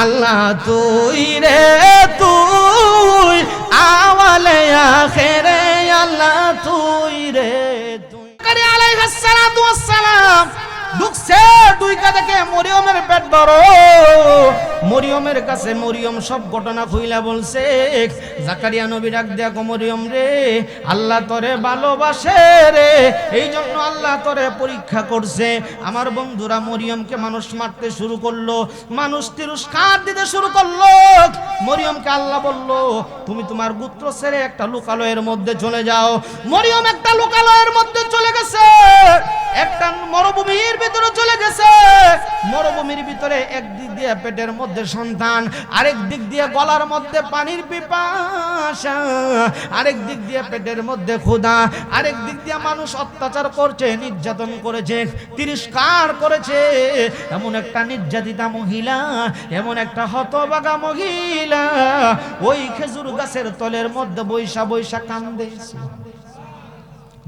আল্লাহ তুই রে তুই আওয়ালে আখেরে আল্লাহ তুই রে তুই। আলাইহিস সালাতু ওয়াস সালাম ঢুকছে দুই কাঁধে মরিয়মের পেট বড়। মরিয়মের কাছে মরিয়ম সব ঘটনা কইলা বলছে। জাকারিয়া নবী ডাক দেখো মরিয়ম রে, আল্লাহ তোরে ভালোবাসে রে, এই জন্য আল্লাহ তোরে পরীক্ষা করছে। আমার বন্ধুরা মরিয়মকে মানুষ মারতে শুরু করলো, মানুষ তিরস্কার দিতে শুরু করলো। মরিয়মকে আল্লাহ বলল তুমি তোমার গোত্র ছেড়ে একটা লোকালয়ের মধ্যে চলে যাও। মরিয়ম একটা লোকালয়ের মধ্যে চলে গেছে, একটা মরুভূমির ভিতরে চলে গেছে। মরুভূমির ভিতরে একদিক দিয়ে পেটের মধ্যে সন্তান, আরেক দিক দিয়ে গলার মধ্যে পানির পিপাসা, আরেক দিক দিয়ে পেটের মধ্যে ক্ষুধা, আরেক দিক দিয়ে মানুষ অত্যাচার করছে, নির্যাতন করেছে, তিরস্কার করেছে। এমন একটা নির্যাতিতা মহিলা, এমন একটা হতভাগা মহিলা ওই খেজুর গাছের তলের মধ্যে বৈশা বৈশা কান্দে।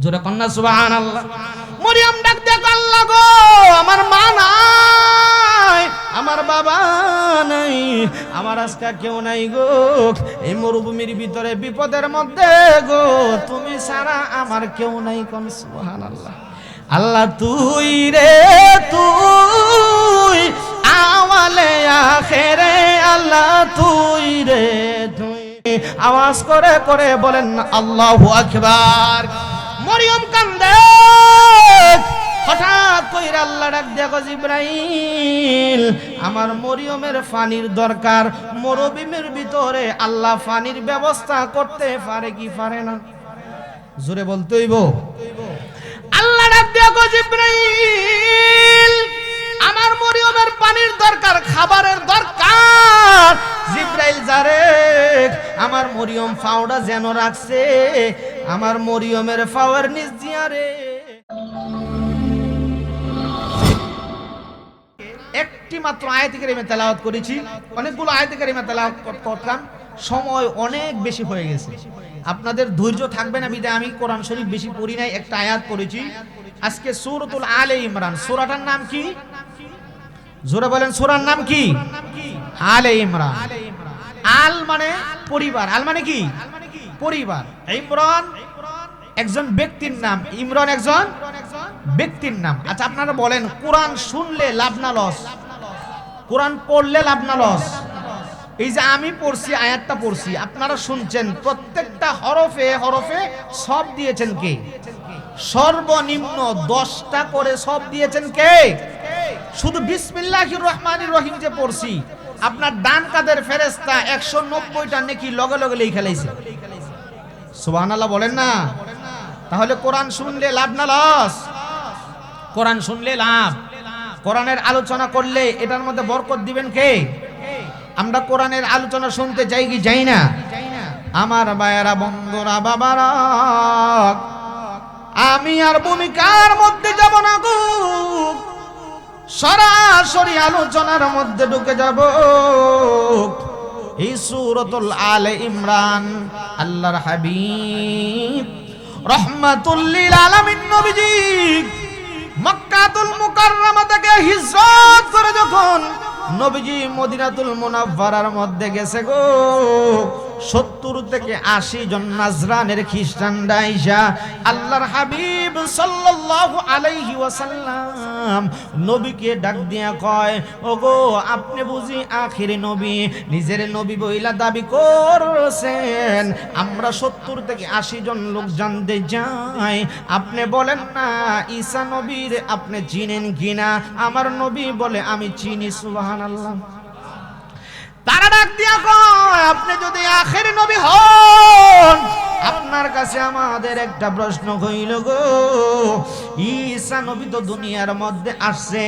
জোরে কন্যা সুবহানাল্লাহ। মরিয়ম ডাক দেখো আল্লাহ গো, আমার মা নাই, আমার বাবা নাই, আমার আজকে কেউ নাই গো, এই মরুভূমির ভিতরে বিপদের মধ্যে গো, তুমি ছাড়া আমার কেউ নাই। কোন সুবহানাল্লাহ। আল্লাহ তুই রে তুই আওয়ালে আখেরে আল্লাহ তুই রে তুই। আওয়াজ করে করে বলেন আল্লাহু আকবার। মরিয়ম কান্দে। হঠাৎ কইরা আল্লাহ ডাক দেখো জিবরাইল, আমার মরিয়মের পানির দরকার। মরুভূমির ভিতরে আল্লাহ পানির ব্যবস্থা করতে পারে কি পারে না? জোরে বলতে হইব। আল্লাহ ডাক দেখো জিবরাইল, আমার মরিয়মের পানির দরকার, খাবারের দরকার। জিবরাইল যারে আমার মরিয়ম ফাওড়া যেন রাখছে, আমার মরিয়মের ফাওয়ার নিজ দিয়ারে। একটি মাত্র আয়াতে কারিমা তেলাওয়াত করেছি, অনেকগুলো আয়াতে কারিমা তেলাওয়াত করতাম, সময় অনেক বেশি হয়ে গেছে, আপনাদের ধৈর্য থাকবে না বিধায় আমি কোরআন শরীফ বেশি পড়ি নাই, একটা আয়াত পড়েছি। আজকে সূরাতুল আলে ইমরান, সূরাটার নাম কি? জোরে বলেন, সূরার নাম কি? আলে ইমরান। আল মানে পরিবার, আল মানে কি? পরিবার। ইমরান একজন ব্যক্তির নাম, ইমরান একজন ব্যক্তির নাম। আচ্ছা আপনারা বলেন, কোরআন শুনলে লাভ না লস? কোরআন পড়লে লাভ না লস? এই যে আমি পড়ছি, আয়াতটা পড়ছি, আপনারা শুনছেন, প্রত্যেকটা হরফে হরফে সব দিয়েছেন কে? সর্বনিম্ন 10টা করে সব দিয়েছেন কে? শুধু বিসমিল্লাহির রহমানির রহিম যে পড়ছি, আপনার ডান কাঁধের ফেরেশতা 190টা নেকি লগে লগে লিখে লাইছে। সুবহানাল্লাহ বলেন না? তাহলে কোরআন শুনলে লাভ না লস? কোরআন শুনলে লাভ। কোরআনের আলোচনা করলে এটার মধ্যে বরকত দিবেন কে? আমরা কোরআনের আলোচনা শুনতে যাই কি যাই না? আমার ভাইয়েরা, বন্ধুরা, বাবারা, আমি আর ভূমিকার মধ্যে যাব না গো, সরাসরি আলোচনার মধ্যে ঢুকে যাব। এই সূরাতুল আলে ইমরান, আল্লাহর হাবিব রাহমাতুল লিল আলামিন নবীজি মক্কাতুল মুকাররমা থেকে হিজরত করে যখন নবীজি মদিনাতুল মুনাওয়ারার মধ্যে গেছে গো, 70 থেকে 80 জন নাজরানের খ্রিস্টান আইসা আল্লাহর হাবিব সাল্লাল্লাহু আলাইহি ওয়াসাল্লাম নবীকে ডাক দিয়া কয়, ওগো আপনি বুঝি আখিরি নবী? নিজের নবী বইলা দাবি করছেন, আমরা 70 থেকে 80 জন লোক জানতে চাই, আপনি বলেন না ঈসা নবীর আপনি চিনেন কিনা? আমার নবী বলে আমি চিনি। সুবহানাল্লাহ। তারা ডাক দিয়া কয়, আপনি যদি আখেরি নবী হন, আপনার কাছে আমাদের একটা প্রশ্ন হইল গো, ঈসা নবী তো দুনিয়ার মধ্যে আসছে,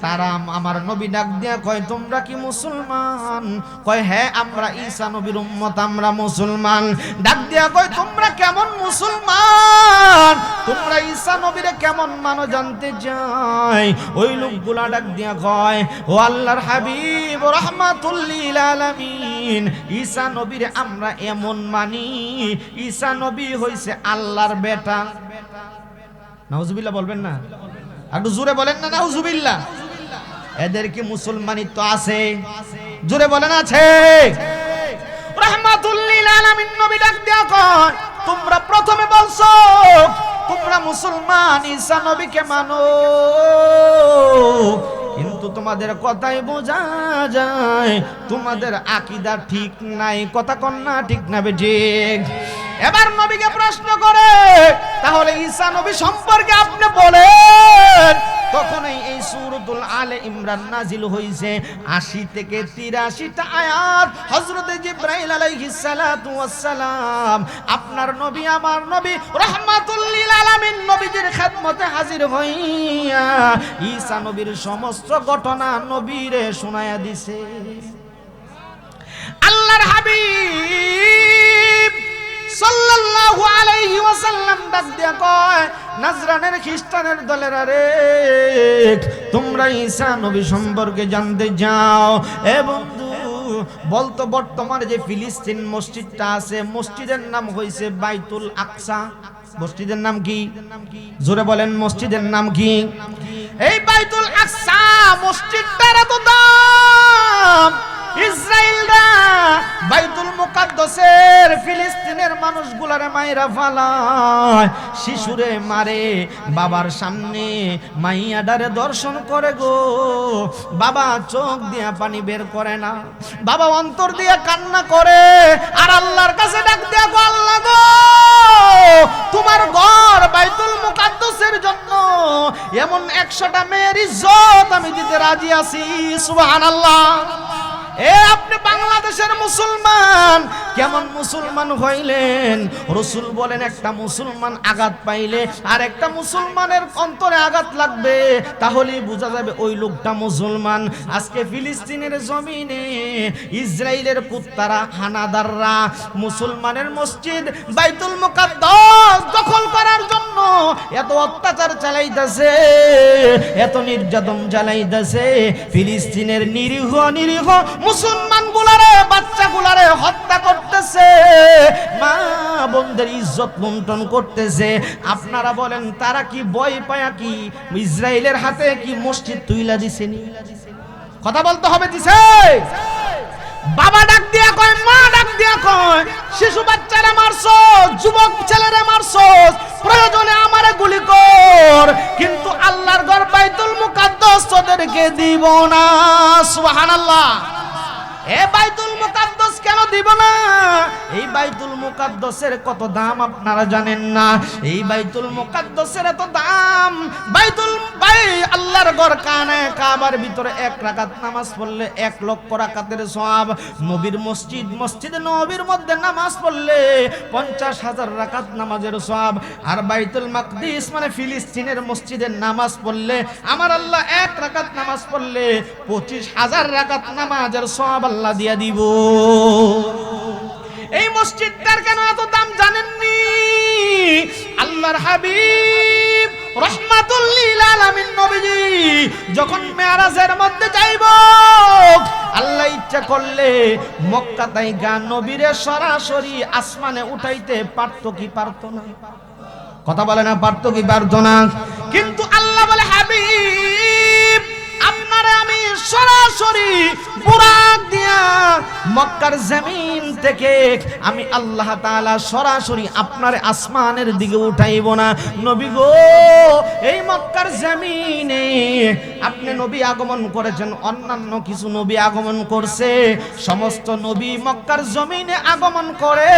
তারা আমার নবী ডাক দিয়া কয় তোমরা কি মুসলমান? কয় হ্যাঁ আমরা ঈসা নবীর উম্মত, আমরা মুসলমান। ডাক দিয়া কয় তোমরা কেমন মুসলমান? তোমরা ঈসা নবীরে কেমন মানো জানতে চাই। ওই লোকগুলা ডাক দিয়া কয়, ও আল্লাহর হাবিব রাহমাতুল লিল আলামিন, ঈসা নবীরে আমরা এমন মানি, ঈসা নবী হইছে আল্লাহর বেটা। নাউজুবিল্লাহ বলবেন না? একটু জোরে বলেন না নাউজুবিল্লাহ। এদের কি মুসলমানিত্ব আছে? জোরে বলেন আছে? রাহমাতুল লিল আলামিন নবী ডাক দিয়া কয়, তোমরা প্রথমে বলছো তোমরা মুসলমান, ঈসা নবীকে মানো, কিন্তু তোমাদের কথাই বোঝা যায় তোমাদের আকীদা ঠিক নাই। কথা কন না ঠিক না বেঠিক? এবার নবীকে প্রশ্ন করে, তাহলে ঈসা নবী সম্পর্কে আপনি বলেন। তখনই এই সূরাতুল আলে ইমরান নাজিল হইছে, ৮০ থেকে ৮৩টা আয়াত। হযরত জিবরাইল আলাইহিস সালাতু ওয়াস সালাম আপনার নবী আমার নবী রাহমাতুল লিল আলামিন নবীজির খেদমতে হাজির হইয়া ঈসা নবীর সমস্ত ঘটনা নবীরে শোনায়া দিছে। আল্লাহর হাবিব সাল্লাল্লাহু আলাইহি ওয়াসাল্লাম ডাক দিয়া কয়, নাজরানের খ্রিস্টানের দলেরা রে, তোমরা ঈসা নবী সম্পর্কে জানতে যাও। এ বন্ধু, বলতো বর্তমানে যে ফিলিস্তিন মসজিদটা আছে, মসজিদের নাম হইছে বাইতুল আকসা। মসজিদের নাম কি? জোরে বলেন, মসজিদের নাম কি? এই বাইতুল আকসা মসজিদটার এত দাম, ইসরায়েলরা বাইতুল মুকাদ্দাসের ফিলিস্তিনের মানুষগুলারে মাইরা ফালায়, শিশুরে মারে, বাবার সামনে মাইয়াডারে দর্শন করে গো। বাবা চোখ দিয়া পানি বের করে না, বাবা অন্তর দিয়া কান্না করে, আর আল্লাহর কাছে ডাক দিয়া গো, আল্লাহ গো, তোমার ঘর বাইতুল মুকাদ্দাসের জন্য এমন 100টা মেয়ের ইজ্জত আমি দিতে রাজি আছি। সুবহানাল্লাহ। এ আপনি বাংলাদেশের মুসলমান, কেমন মুসলমান হইলেন? রাসূল বলেন, একটা মুসলমান আঘাত পাইলে আর একটা মুসলমানের অন্তরে আঘাত লাগবে, তাহলেই বোঝা যাবে ওই লোকটা মুসলমান। আজকে ফিলিস্তিনের জমিনে ইসরায়েলের কুত্তারা, হানাদাররা মুসলমানের মসজিদ বাইতুল মুকাদ্দাস দখল করার জন্য এত অত্যাচার চালাইতেছে, এত নির্যাতন চালাইতেছে। ফিলিস্তিনের নিরীহ নিরীহ মুসলমান গুলারে, বাচ্চা গুলারে হত্যা করতেছে, মা বোনদের ইজ্জত লুণ্ঠন করতেছে। আপনারা বলেন, তারা কি ভয় পায়া কি ইসরায়েলের হাতে কি মসজিদ তুইলা দিছে? কথা বলতে হবে, দিছে? বাবা ডাক দিয়া কয়, মা ডাক দিয়া কয়, শিশু বাচ্চারা মারছো, যুবক ছেলেরা মারছো, প্রয়োজনে আমারে গুলি কর, কিন্তু আল্লাহর ঘর বাইতুল মুকাদ্দাস তোদেরকে দিব না। সুবহানাল্লাহ। এ বাইতুল মুকাদ্দাস কেন দিব না? এই বাইতুল মুকাদ্দাসের কত দাম আপনারা জানেন না? এই বাইতুল মুকাদ্দাসের এত দাম, আল্লাহর ঘর কাবার ভিতরে 1 রাকাত নামাজ পড়লে 1 লক্ষ রাকাতের সওয়াব। নবীর মসজিদ, মসজিদে নবীর মধ্যে নামাজ পড়লে 50,000 রাকাত নামাজের সওয়াব। আর বাইতুল মাকদিস মানে ফিলিস্তিনের মসজিদের নামাজ পড়লে, আমার আল্লাহ 1 রাকাত নামাজ পড়লে 25,000 রাকাত নামাজের সওয়াব আল্লাহ দিয়া দিব। এই মসজিদটার কেন এত দাম জানেননি? আল্লাহর হাবিব রাহমাতুল লিল আলামিন নবীজি যখন মেরাজের মধ্যে যাইব, আল্লাহ ইচ্ছা করলে মক্কা থেকে নবীরে সরাসরি আসমানে উঠাইতে পারতো কি পারতো না? কথা বলে না, পারতো কি পারতো না? কিন্তু আল্লাহ বলে, হাবিব আপনারে আমি সরাসরি বুরাক দিয়া মক্কার জমিন থেকে আমি আল্লাহ তাআলা সরাসরি আপনারে আসমানের দিকে উঠাইব না। নবী গো, এই মক্কার জমিনে আপনি নবী আগমন করেছেন, অন্যান্য কিছু নবী আগমন করছে, সমস্ত নবী মক্কার জমিনে আগমন করে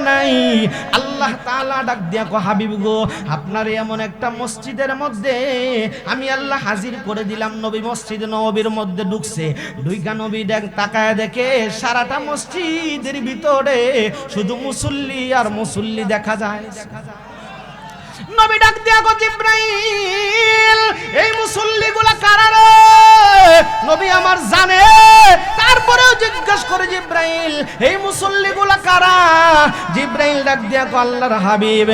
নাই। আল্লাহ তাআলা ডাক দিয়া কো, হাবিব গো, আপনার এমন একটা মসজিদের মধ্যে আমি আল্লাহ হাজির করে দিলাম। নবী মসজিদ নববীর মধ্যে ঢুকছে, দুইটা নবী তাকায় দেখে সারাটা মসজিদের ভিতরে শুধু মুসল্লি আর মুসল্লি দেখা যায়। নবী ডাক দিয়া গো, জিবরাইল এই মুসল্লিগুলা কারা রে? নবী আমার জানে, তারপরেও জিজ্ঞাসা করে, জিবরাইল এই মুসল্লিগুলা কারা? জিব্রাইল ডাক দিয়া কয় আল্লাহর হাবিব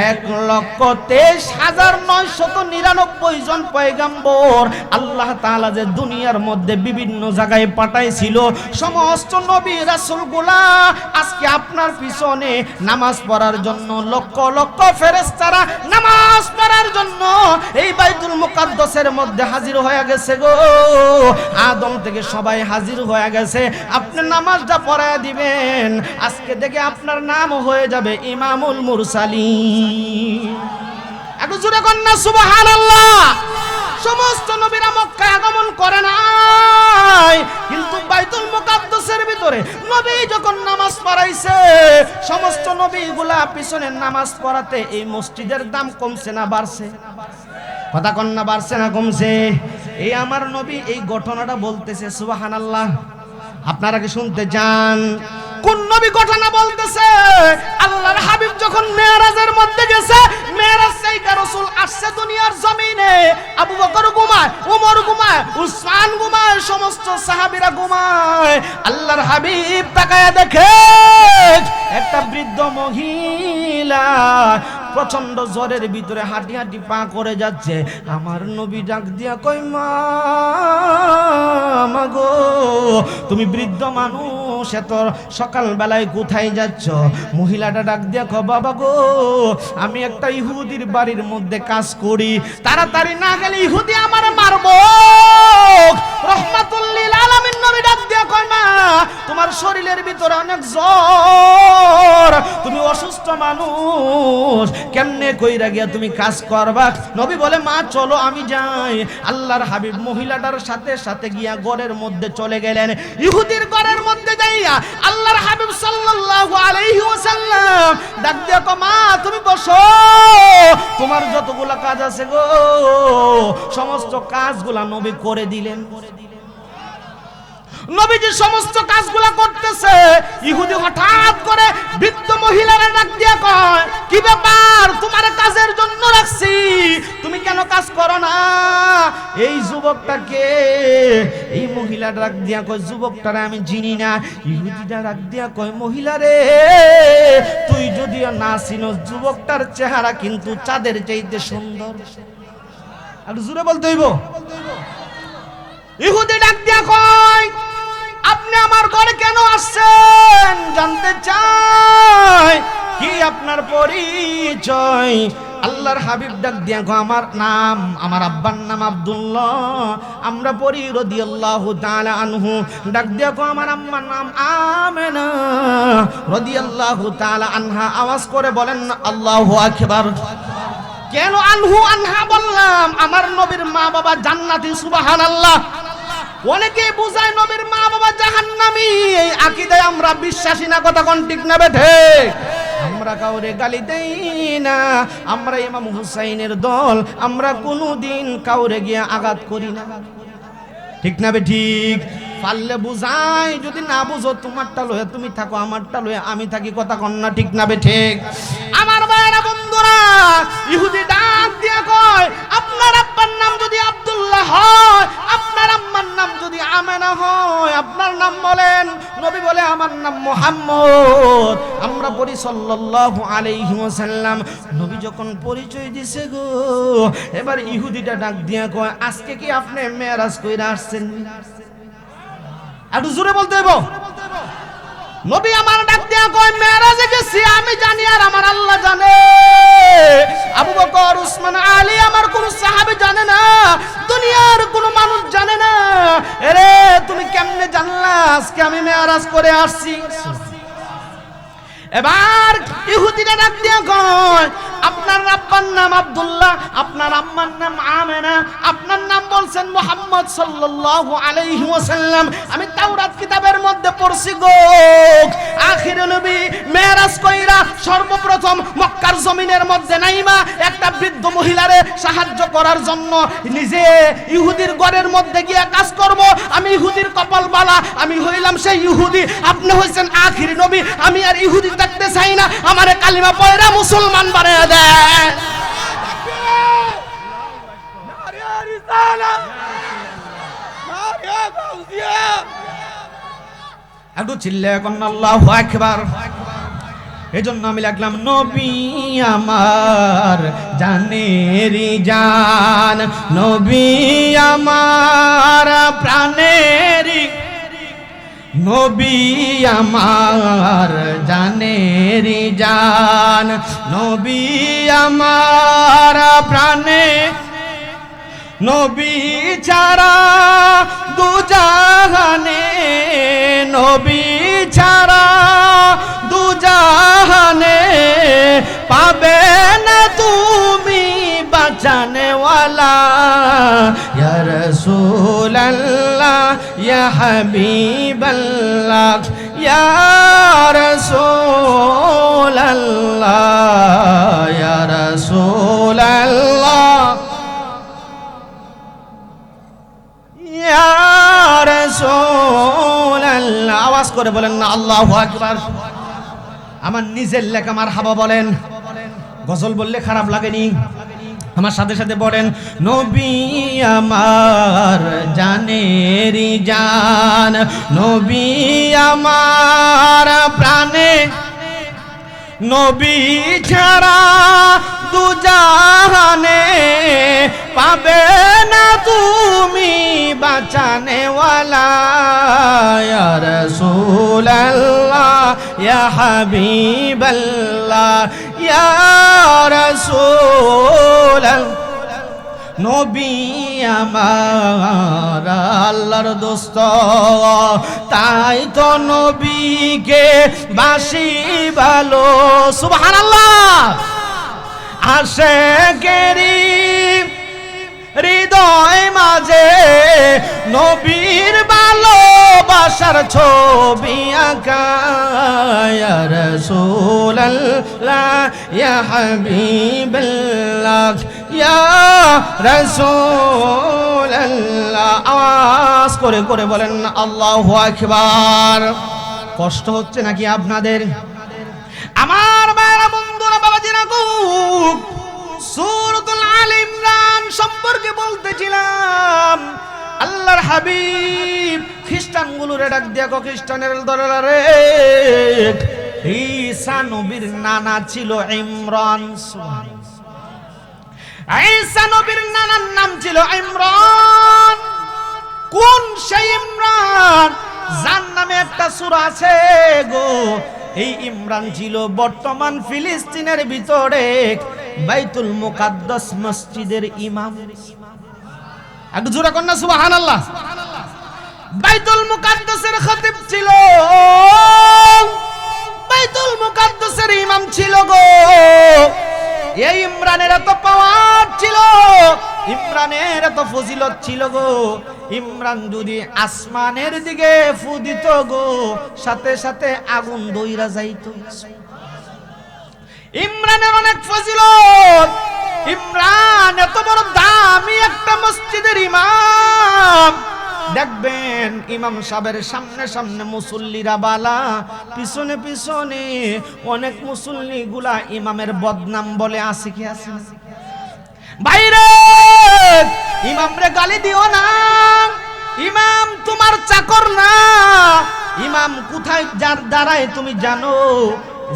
1,23,999 জন পয়গম্বর আল্লাহ তাআলা যে দুনিয়ার মধ্যে বিভিন্ন জায়গায় পাঠাইছিল, সমস্ত নবী রাসূলগুলা আজকে আপনার পিছনে নামাজ পড়ার জন্য লক্ষ লক্ষ ফেরেশতারা নামাজ পড়ার জন্য এই বাইতুল মুকাদ্দাসের মধ্যে হাজির হয়ে গেছে গো। আদম থেকে সবাই হাজির হয়ে গেছে, আপনি নামাজটা পড়ায় দিবেন, আজকে থেকে আপনার নাম হয়ে যাবে ইমামুল মুরসালিন। একটু জোরে কন্যা সুবহানাল্লাহ। সমস্ত নবীরা মক্কায় আগমন করে নাই, কিন্তু বাইতুল মুকাদ্দাসের ভিতরে নবী যখন নামাজ পড়াইছে, সমস্ত নবীগুলা পিছনে নামাজ পড়াতে এই মসজিদের দাম কমছে না বাড়ছে? কথা কন্যা, বাড়ছে না কমছে? এই আমার নবী এই ঘটনাটা বলতেছে, সুবহানাল্লাহ। আপনারা কি শুনতে চান কোন নবী ঘটনা বলতেছে? আল্লাহর হাবিব যখন মেরাজের মধ্যে গেছে, মেরাজ থেকে রাসূল আসছে দুনিয়ার জমিনে, আবু বকর ঘুমায়, ওমর ঘুমায়, উসমান ঘুমায়, সমস্ত সাহাবীরা ঘুমায়। আল্লাহর হাবিব তাকায়া দেখে একটা বৃদ্ধ মহিলা প্রচন্ড জ্বরের ভিতরে হাঁটি হাঁটি পা করে যাচ্ছে। আমার নবী ডাক দিয়া কই, মা গো, তুমি বৃদ্ধ মানুষ, এত সকাল বেলায় কোথায় যাচ্ছ? মহিলাটা ডাক দিয়া কয়, বাবা গো, আমি একটা ইহুদির বাড়ির মধ্যে কাজ করি, তাড়াতাড়ি না গেলে ইহুদি আমারে মারবো। রহমাতুল লিল আলামিন নবী ডাক দিয়া কয়, মা, তোমার শরীরের ভিতরে অনেক জ্বর, তুমি অসুস্থ মানুষ, কেমনে কইরা গিয়া তুমি কাজ করবা? নবী বলে, মা চলো আমি যাই। আল্লাহর হাবিব মহিলাটার সাথে সাথে গিয়া ঘরের মধ্যে চলে গেলেন। ইহুদির ঘরের মধ্যে যাইয়া আল্লাহর হাবিব সাল্লাল্লাহু আলাইহি ওয়াসাল্লাম ডাক দিয়া কয়, মা তুমি বসো, তোমার যতগুলা কাজ আছে গো সমস্ত কাজগুলা নবী করে দিলেন। নবীজি সমস্ত কাজগুলা করতেছে, ইহুদি হঠাৎ করে বৃদ্ধ মহিলারা ডাক দিয়া কয়, কি ব্যাপার, তোমার কাজের জন্য রাখছি, তুমি কেন কাজ করো না? এই যুবকটাকে, এই মহিলা ডাক দিয়া কয়, যুবকটারে আমি চিনি না। ইহুদিটা ডাক দিয়া কয়, মহিলা রে, তুই যদিও না চিনস, যুবকটার চেহারা কিন্তু চাঁদের চাইতে সুন্দর। আর জোরে বলতে হইব। ইহুদি ডাক দিয়া কয়, আপনি আমার ঘরে কেন আসছেন? জানতে চাই কি আপনার পরিচয়? আল্লাহর হাবিব ডাক দিয়া কয়, আমার নাম, আমার আব্বার নাম আব্দুল্লাহ, আমরা পড়ি রাদিয়াল্লাহু তাআলা আনহু। ডাক দিয়া কয়, আমার আম্মার নাম আমেনা রাদিয়াল্লাহু তাআলা আনহা। আওয়াজ করে বলেন না আল্লাহু আকবার। কেন আনহু আনহা বললাম? আমার নবীর মা বাবা জান্নাতি, সুবহানাল্লাহ। অনেকে বুঝায় নবীর মা বাবা জাহান্নামী, এই আকীদায় আমরা বিশ্বাসী না। কথা কোন ঠিক না বেঠে? আমরা কাউরে গালি দেই না, আমরা ইমাম হুসাইনের দল, আমরা কোনোদিন কাউরে গিয়ে আঘাত করি না। ঠিক না বে ঠিক? পারলে বুঝাই, যদি না বুঝো তোমারটা লয়ে তুমি থাকো, আমারটা লয়ে আমি থাকি। কথা কন না ঠিক না বে ঠিক? আমার ভাইরা বন্ধুরা, ইহুদি ডাক দিয়া কয়, আপনার আব্বার নাম যদি আব্দুল্লাহ হয়, আপনার আম্মার নাম যদি আমেনা হয়, আপনার নাম বলেন। নবী বলে, আমার নাম মুহাম্মদ। আমরা পড়ি সাল্লাল্লাহু আলাইহি ওয়াসাল্লাম। নবী যখন পরিচয় দিছে গো, এবার ইহুদিটা ডাক দিয়া কয়, আজকে কি আপনি মেরাজ কইরা আসছেন? একটু জোরে বলতে হইব। নবী আমার ডাক দিয়া কয়, মেরাজে গেছি আমি জানি, আর আমার আল্লাহ জানে। আবু বকর, উসমান, আলী আমার কোন সাহাবী জানে না, দুনিয়ার কোন মানুষ জানে না। আরে তুমি কেমনে জানলা আজকে আমি মেরাজ করে আসছি? এবার ইহুদিরা ডাক দিয়া কয়, আপনার আব্বার নাম আব্দুল্লাহ, আপনার আম্মার নাম আমেনা, আপনার নাম বলছেন মুহাম্মদ সাল্লাল্লাহু আলাইহি ওয়াসাল্লাম। আমি তাওরাত কিতাবের মধ্যে পড়ছি গো, আখিরে নবী মেরাজ কইরা সর্বপ্রথম মক্কার জমিনের মধ্যে নাইমা একটা বৃদ্ধ মহিলারে সাহায্য করার জন্য নিজে ইহুদির ঘরের মধ্যে গিয়া কাজ করব। আমি ইহুদির কপাল বালা, আমি হইলাম সেই ইহুদি, আপনি হইছেন আখিরে নবী। আমি আর ইহুদি থাকতে চাই না, আমারে কালিমা পয়রা মুসলমান বানায়া দেন। একটু চিল্লায়া কন্না আল্লাহু আকবার। এজন্য আমি লিখলাম নবী আমার জানেরি জান, নবী আমার প্রাণেরি, নবী আমার জানেরি জান, নবী আমার প্রাণে, নবী ছাড়া দুজাহানে, নবী ছাড়া দুজাহানে পাবে না তুমি বাঁচানে ওয়ালা। ইয়া রাসূলুল্লাহ ইয়া হাবিবাল্লাহ ইয়া রাসূলুল্লাহ ইয়া রাসূলুল্লাহ ইয়া রাসূলুল্লাহ। আওয়াজ করে বলেন না আল্লাহু আকবার। আমার নিজের লেখা মারহাবা বলেন। গজল বললে খারাপ লাগেনি? আমার সাথে সাথে বলেন নবী আমার জানেরি জান, নবী আমার প্রাণে, নবী ছাড়া দুজাহানে পাবে না তুমি বাঁচানে ওয়ালা। ইয়া রাসূলুল্লাহ ইয়া হাবিবাল্লাহ ইয়া রাসূলুল্লাহ। নবী আমার আল্লাহর দোস্ত, তাই তো নবীকে বাসি ভালো। সুবহানাল্লাহ। আশিকেরি হৃদয় মাঝে নবীর ভালোবাসার ছবি আঁকা। ইয়া রাসূলুল্লাহ ইয়া হাবিবাল্লাহ ইয়া রাসূলুল্লাহ। আওয়াজ করে করে বলেন আল্লাহু আকবার। কষ্ট হচ্ছে নাকি আপনাদের? আমার বাবা বন্ধুরা, বাবাজিরা গো, সূরাতুল আলে ইমরান সম্পর্কে বলতেছিলাম। আল্লাহর হাবিব খ্রিস্টানগুলোরে ডাক দিয়া কো, খ্রিস্টানের দলেরা রে, ঈসা নবীর নানা ছিল ইমরান। ঈসা নবীর নানার নাম ছিল ইমরান। কোন সেই ইমরান যার নামে একটা সূরা আছে গো? এই ইমরান ছিল বর্তমান ফিলিস্তিনের ভিতরে বাইতুল মুকাদ্দাস মসজিদের ইমাম। একটু জোরে কর না সুবহানাল্লাহ। বাইতুল মুকাদ্দাসের খতিব ছিল, বাইতুল মুকাদ্দাসের ইমাম ছিল গো। এই ইমরানের এত পাওয়ার ছিল, ইমরানের এত ফজিলত ছিল গো। ইমরান যদি আসমানের দিকে ফু দিত গো, সাথে সাথে আগুন দইরা যাইত। ইমরানের অনেক ফজিলত। ইমরান এত বড় দামি একটা মসজিদের ইমাম। দেখবেন ইমাম সাহেবের সামনে সামনে মুসল্লিরা বালা, পিছনে পিছনে অনেক মুসল্লি গুলা ইমামের বদনাম বলে। আছে কি আছে? বাইরে ইমাম রে গালি দিও না, ইমাম তোমার চাকর না। ইমাম কোথায় যার দাঁড়ায় তুমি জানো?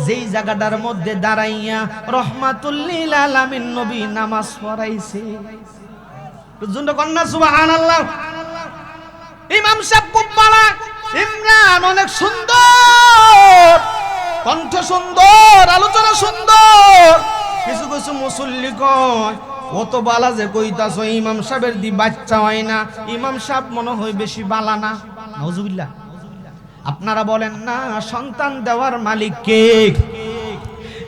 যেই জায়গাটার মধ্যে দাঁড়াইয়া রহমাতুল লিল আলামিন নবী নামাজ পড়াইছে। বুঝুন কন্যা সুবহানাল্লাহ। ইমাম সাহেব খুব ভালো, ইমরান অনেক সুন্দর, কণ্ঠ সুন্দর, আলোচনা সুন্দর। কিছু কিছু মুসল্লি কয় কত বালা যে কইতাছ, ইমাম সাহেবের দি বাচ্চা হয় না, ইমাম সাহেব মনে হয় বেশি বালা না। নাউজুবিল্লাহ। আপনারা বলেন না সন্তান দেওয়ার মালিক কে?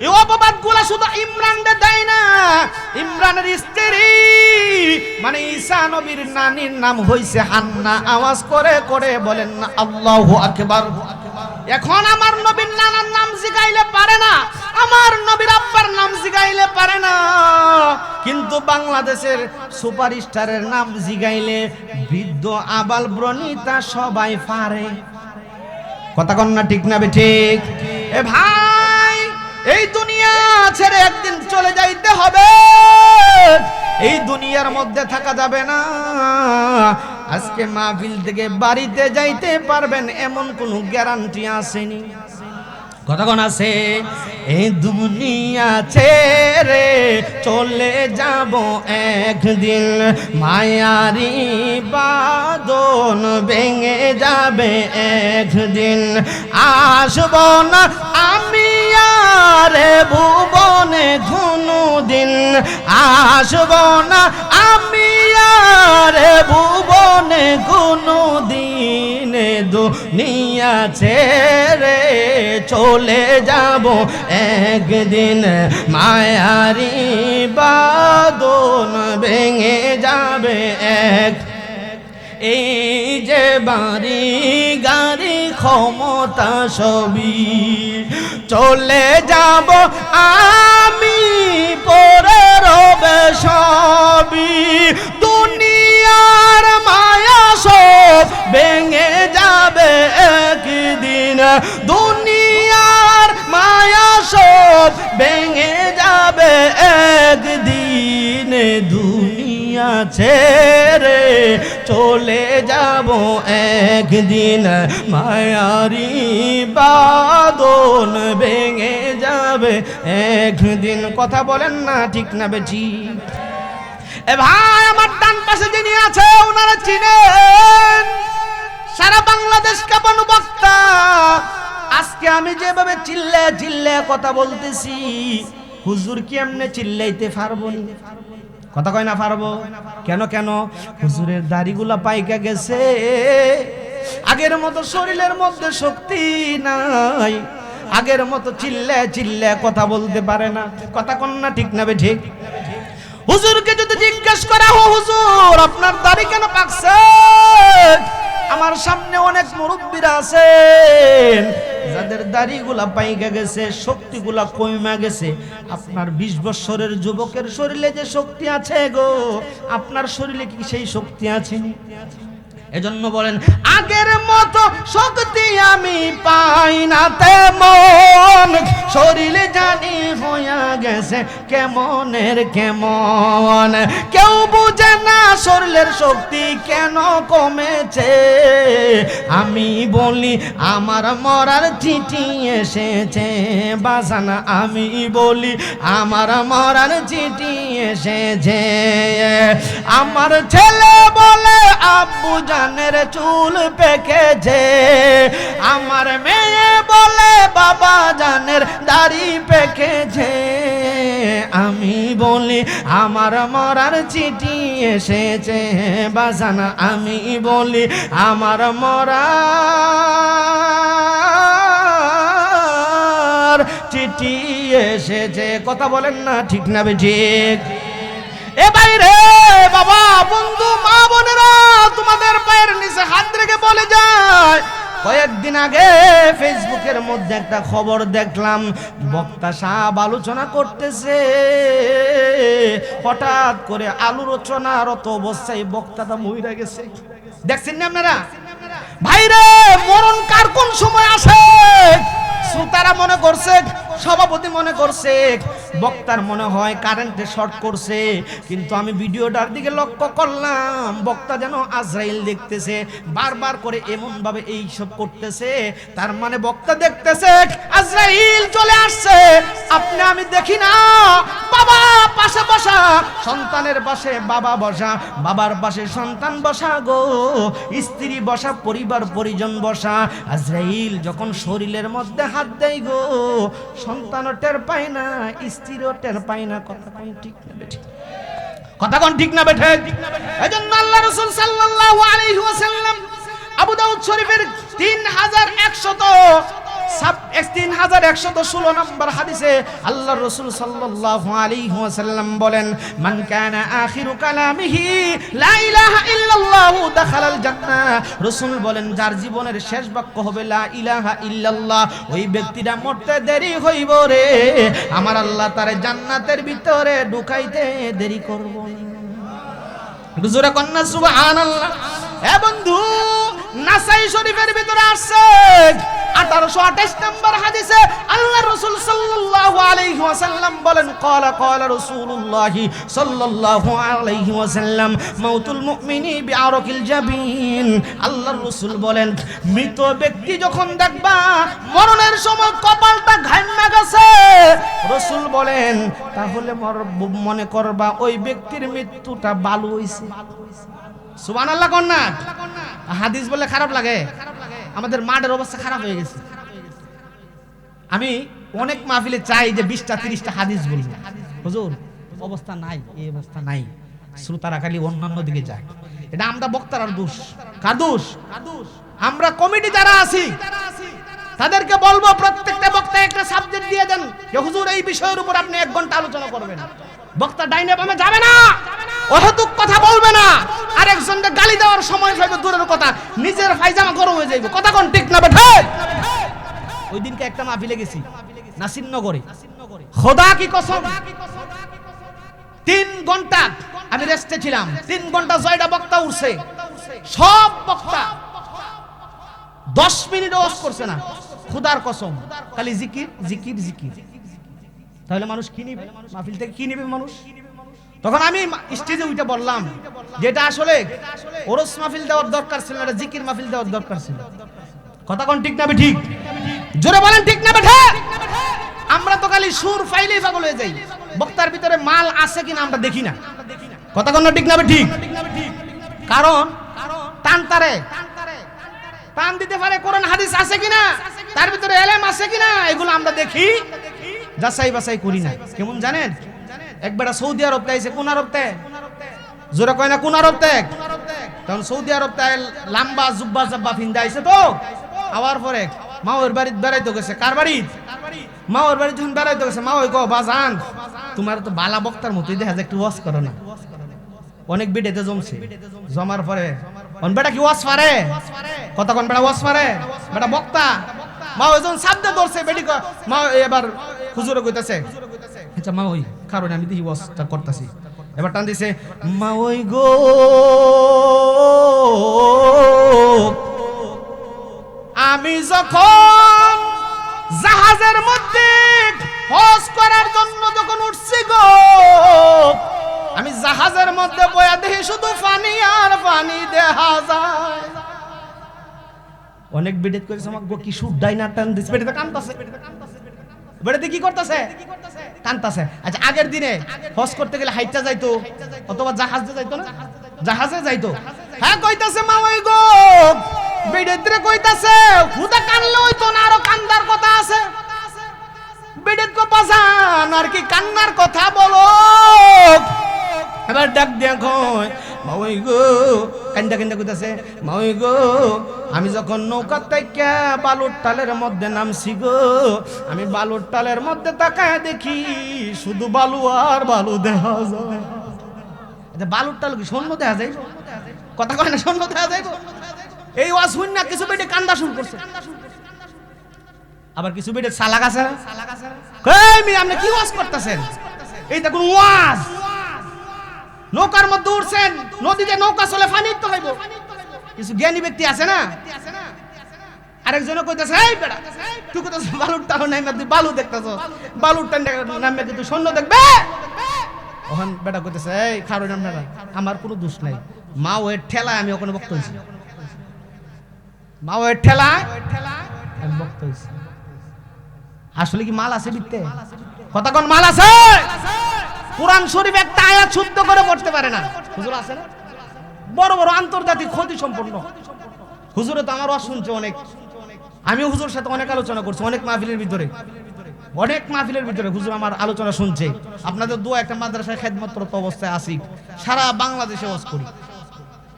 এই অপবাদগুলো শুধু ইমরানকে দেয় না, ইমরানের স্ত্রী মানে ঈসা নবীর নানির নাম হইছে হান্না। আওয়াজ করে করে বলেন না আল্লাহু আকবার। এখন আমার নবীর নানার নাম জিগাইলে পারে না, আমার নবীর আব্বার নাম জিগাইলে পারে না, কিন্তু বাংলাদেশের সুপারস্টারের নাম জিগাইলে বৃদ্ধ আবাল ব্রণিতা সবাই পারে। কথা কন না ঠিক না বে ঠিক? এ ভাই, এই দুনিয়া ছেড়ে একদিন চলে যাইতে হবে। এই দুনিয়ার মধ্যে থাকা যাবে না। আজকে মাহফিল থেকে বাড়িতে যাইতে পারবেন এমন কোনো গ্যারান্টি আসেনি। কতক্ষণ আছে? এই দুনিয়া ছেড়ে চলে যাব একদিন, মায়ারি বাঁধন ভেঙে যাবে একদিন, আসব না আমি আর ভুবনে কোনদিন, আসব না আমি আর ভুবনে কোনদিন, দুনিয়া ছেড়ে চলে যাব একদিন, মায়ারি বাঁধন ভেঙে যাবে এক। এই যে বাড়ি গাড়ি ক্ষমতা সবই চলে যাব আমি, পরে রবে সবই, দুনিয়ার মায়া সব ভেঙে যাবে একদিন, দুনিয়ার মায়া সব ভেঙে যাবে একদিন, দুনিয়া ছেড়ে চলে যাব একদিন, মায়ারি বাঁধন ভেঙে যাবে একদিন। কথা বলেন না ঠিক না বেঠি? এ ভাই, আমার ডান পাশে যিনি আছে ওনারা চিনেন, সারা বাংলাদেশ কাঁপানো বক্তা। আজকে আমি যেভাবে চিল্লে চিল্লে কথা বলতেছি, হুজুর কি এমনি চিল্লাইতে পারবো না? কথা কয় না পারবো? কেন কেন? হুজুরের দাড়িগুলা পাইকা গেছে, আগের মতো শরীরের মধ্যে শক্তি নাই, আগের মতো চিল্লে চিল্লে কথা বলতে পারে না। কথা কন না ঠিক না বে ঠিক? হুজুরকে যদি জিজ্ঞেস করা হয়, হুজুর আপনার দাড়ি কেন পাকছে? আমার সামনে অনেক মুরব্বীরা আছেন যাদের দাড়িগুলা পাইকা গেছে, শক্তিগুলা কমে গেছে। আপনার 20 বছরের যুবকের শরীরে যে শক্তি আছে গো, আপনার শরীরে কি সেই শক্তি আছে? এজন্য বলেন, আগের মতো শক্তি আমি পাই না তেমন, শরীরে জানি হইয়া গেছে কেমনের কেমন, কেউ বুঝে না শরীরের শক্তি কেন কমেছে। আমি বলি আমার মরার চিঠি এসেছে বাজানা, আমি বলি আমার মরার চিঠি এসেছে। আমার ছেলে বলে আব্বু জানের চুল পেকেছে, আমার মেয়ে বলে বাবা জানের দাড়ি পেকেছে। আমি বলি আমার মরার চিঠি এসেছে বাজানা, আমি বলি আমার মরার চিঠি এসেছে। কথা বলেন না ঠিক না ঠিক? এ বাইরে বাবা, বন্ধু, মা বোনেরা, তোমাদের পায়ের নিচে হাত রেখে বলে যায়, কয়েকদিন আগে ফেসবুকের মধ্যে একটা খবর দেখলাম, বক্তা সাহেব আলোচনা করতেছে, হঠাৎ করে আলোচনারত অবস্থায় বক্তাটা মইরা গেছে। দেখছেন না আপনারা? ভাইরে, মরণ কার কোন সময় আসে? শ্রোতারা মনে করছে, সভাপতি মনে করছে, বক্তার মনে হয় কারেন্টে শর্ট করছে, কিন্তু আমি ভিডিওটার দিকে লক্ষ্য করলাম, বক্তা যেন আজরাইল দেখতেছে, বারবার করে এমন ভাবে এই সব করতেছে, তার মানে বক্তা দেখতেছে আজরাইল চলে আসছে। আপনি আমি দেখি না, বাবা পাশে বসা, সন্তানের পাশে বাবা বসা, বাবার পাশে সন্তান বসা গো, স্ত্রী বসা, পরিবার পরিজন বসা। আজরাইল যখন শরীরের মধ্যে হাত দেয় গো, সন্তানও টের পায় না, স্ত্রীও টের পায় না। কথা কোন ঠিক না বেঠিক? কথা কোন ঠিক না বেঠিক? এজন্য আল্লাহ রাসূল সাল্লাল্লাহু আলাইহি ওয়াসাল্লাম আবু দাউদ শরীফের 3116 নম্বর হাদিসে আল্লাহ রাসূল সাল্লাল্লাহু আলাইহি ওয়াসাল্লাম বলেন, মান কানা আখিরু কালামিহি লা ইলাহা ইল্লাল্লাহ দাখালাল জান্নাহ। রাসূল বলেন, যার জীবনের শেষ বাক্য হবে লা ইলাহা ইল্লাল্লাহ, ওই ব্যক্তিটা মরতে দেরি হইব রে, আমার আল্লাহ তারে জান্নাতের ভিতরে ঢুকাইতে দেরি করব না। হুজুরে কন্না সুবহানাল্লাহ। এ বন্ধু, নাসাই শরীফের ভিতরে আসছে 1528 নম্বর হাদিসে আল্লাহ রাসূল সাল্লাল্লাহু আলাইহি ওয়াসাল্লাম বলেন ক্বালা রাসূলুল্লাহ সাল্লাল্লাহু আলাইহি ওয়াসাল্লাম মাউতুল মুমিনি বিআরাকিল জাবিন। আল্লাহর রাসূল বলেন মৃত ব্যক্তি যখন দেখবা মরণের সময় কপালটা ঘাইমা গেছে, রাসূল বলেন তাহলে মনে করবা ওই ব্যক্তির মৃত্যুটা ভালো হইছে। সুবহানাল্লাহ কোন না? হাদিস বললে খারাপ লাগে? আমাদের মাঠের অবস্থা খারাপ হয়ে গেছে। আমি অনেক মাহফিলে চাই যে 20টা 30টা হাদিস বলবো, হুজুর অবস্থা নাই, এই অবস্থা নাই, শ্রোতারা খালি অন্যান্য দিকে যায়। এটা আমরা বক্তার দোষ। কার দোষ? আমরা কমিটি যারা আছি তাদেরকে বলবো প্রত্যেকটা বক্তা একটা সাবজেক্ট দিয়ে দেন যে হুজুর এই বিষয়ের উপর আপনি 1 ঘন্টা আলোচনা করবেন। বক্তা ডাইনে বামে যাবে না, অহেতুক কথা বলবে না, আরেকজনকে গালি দেওয়ার সময় পাইবে দূরের কথা, নিজের পায়জামা গরম হয়ে যাইবে। কথা কোন ঠিক না বেঠে? ওই দিনকে একটা মাহফিলে গেছি নাসিরনগরে, খোদা কি কসম 3 ঘন্টা আমি রেস্টে ছিলাম। 3 ঘন্টা 6টা বক্তা উঠছে, সব বক্তা 10 মিনিট ওয়াজ করছে না, খোদার কসম খালি জিকির জিকির জিকির। তাহলে মানুষ কি নিবে? মাহফিল থেকে কি নিবে মানুষ? তখন আমি স্টেজে উঠে বললাম যেটা আসলে ওরস মাহফিল দেওয়ার দরকার ছিল, এটা জিকির মাহফিল দেওয়ার দরকার ছিল। কথা কোন ঠিক না বে ঠিক? জোরে বলেন ঠিক না বেঠে? আমরা তো খালি সুর ফাইলেই পাগল হয়ে যাই, বক্তার ভিতরে মাল আছে কিনা আমরা দেখি না। কথা কোন ঠিক না বে ঠিক? কারণ টানতারে টান দিতে পারে, কোরআন হাদিস আছে কিনা, তার ভিতরে এলেম আছে কিনা, এগুলো আমরা দেখি, যাচাই বাছাই করি না। কেমন জানেন? একবার সৌদি আরব তাইছে, কোন আরব তে? জোরে কয় না কোন আরব তে? তখন সৌদি আরব তাই লম্বা জুব্বা জাব্বা ফিন্দা আইছে তো, আওয়ার পরে মাওয়ের বাড়ি বেড়াইতে গেছে। কার বাড়ি? মাওয়ের বাড়ি যখন বেড়াইতে গেছে, মা ওই কো বাজান তোমার তো বালা বক্তার মতোই দেখা যায়, একটু ওয়াজ করো না। অনেক বিডেতে জমছে, জমার পরে বেটা কি ওয়াজ পারে? কথা কোন বেটা ওয়াজ পারে? বেটা বক্তা। মা ওই যখন সাবদে ধরছে বেটি, মা এবার হুজুরে কইতাছে আচ্ছা মা ওই কারণে আমি দেখি ওয়াজটা করতেছি। এবার টান দিছে মা ওই গো আমি যখন জাহাজের মধ্যে হজ করার জন্য যখন উঠছি গো, আমি জাহাজের মধ্যে বয়া দেখি শুধু পানি আর পানি দেখা যায়। অনেক বিডেত করেছে আমাকে কি সুডাই না টান দিছে, বেটাতে কাঁদতাছে, বেটাতে কি করতেছে? কাঁদতাছে। আচ্ছা আগের দিনে হজ করতে গেলে হাইটটা যাইতো অথবা জাহাজে যাইতো না? জাহাজে যাইতো। হ্যাঁ কইতাছে মা ওই গো বিডেতরে কইতাছে খুদা কানলে হইতো না, আরো কান্দার কথা আছে। বিডেত কো বাজান আর কি কান্নার কথা বলো। এবার ডাক দিয়া কয় মা ওই গো কান্দা কান্দা কইতাছে মা ওই গো আমি যখন নৌকা থেকে বালুর টালের মধ্যে নামছি গো, আমি বালুর টালের মধ্যে তাকায় দেখি শুধু বালু আর বালু দেখা যায়। আচ্ছা বালুর টাল কি শূন্য দেখা যায়? কথা কয় না শূন্য দেখা যায়? এই ওয়াজ শুন না কিছু বেটে কান্দা শুরু করছে, আবার কিছু বেটে সালাক আছে না, কই মি আপনি কি ওয়াজ করতেছেন? এই দেখুন ওয়াজ, নৌকার মধ্যে উঠছেন, নদীতে নৌকা চলে পানি তো হইব। কিছু জ্ঞানী ব্যক্তি আছে না, আরেকজনে কইতাছে এই বেটা তুই কত বালুর টাল নাইমা তুই বালু দেখতাছস, বালুর টাল নামে তুই শূন্য দেখবে। ওখান বেটা কইতাছে এই খারো নাম বেটা আমার কোনো দোষ নাই, মা ওর ঠেলায় আমি ওখানে বক্তা হইছি, মা ওর ঠেলায় আমি বক্তা হইছি। আসলে কি মাল আছে বিতে? কথা কোন মাল আছে? কুরআন শরীফ একটা আয়াত শুদ্ধ করে পড়তে পারে না হুজুর আছে না? বড় বড় আন্তর্জাতিক ক্ষতি সম্পন্ন হুজুরে তো আমার ওয়াজ শুনছে অনেক, আমি হুজুর সাথে অনেক আলোচনা করছি, অনেক মাহফিলের ভিতরে, অনেক মাহফিলের ভিতরে হুজুর আমার আলোচনা শুনছে। আপনাদের দোয়া একটা মাদ্রাসায় খেদমতরত অবস্থায় আছি, সারা বাংলাদেশে ওয়াজ করি।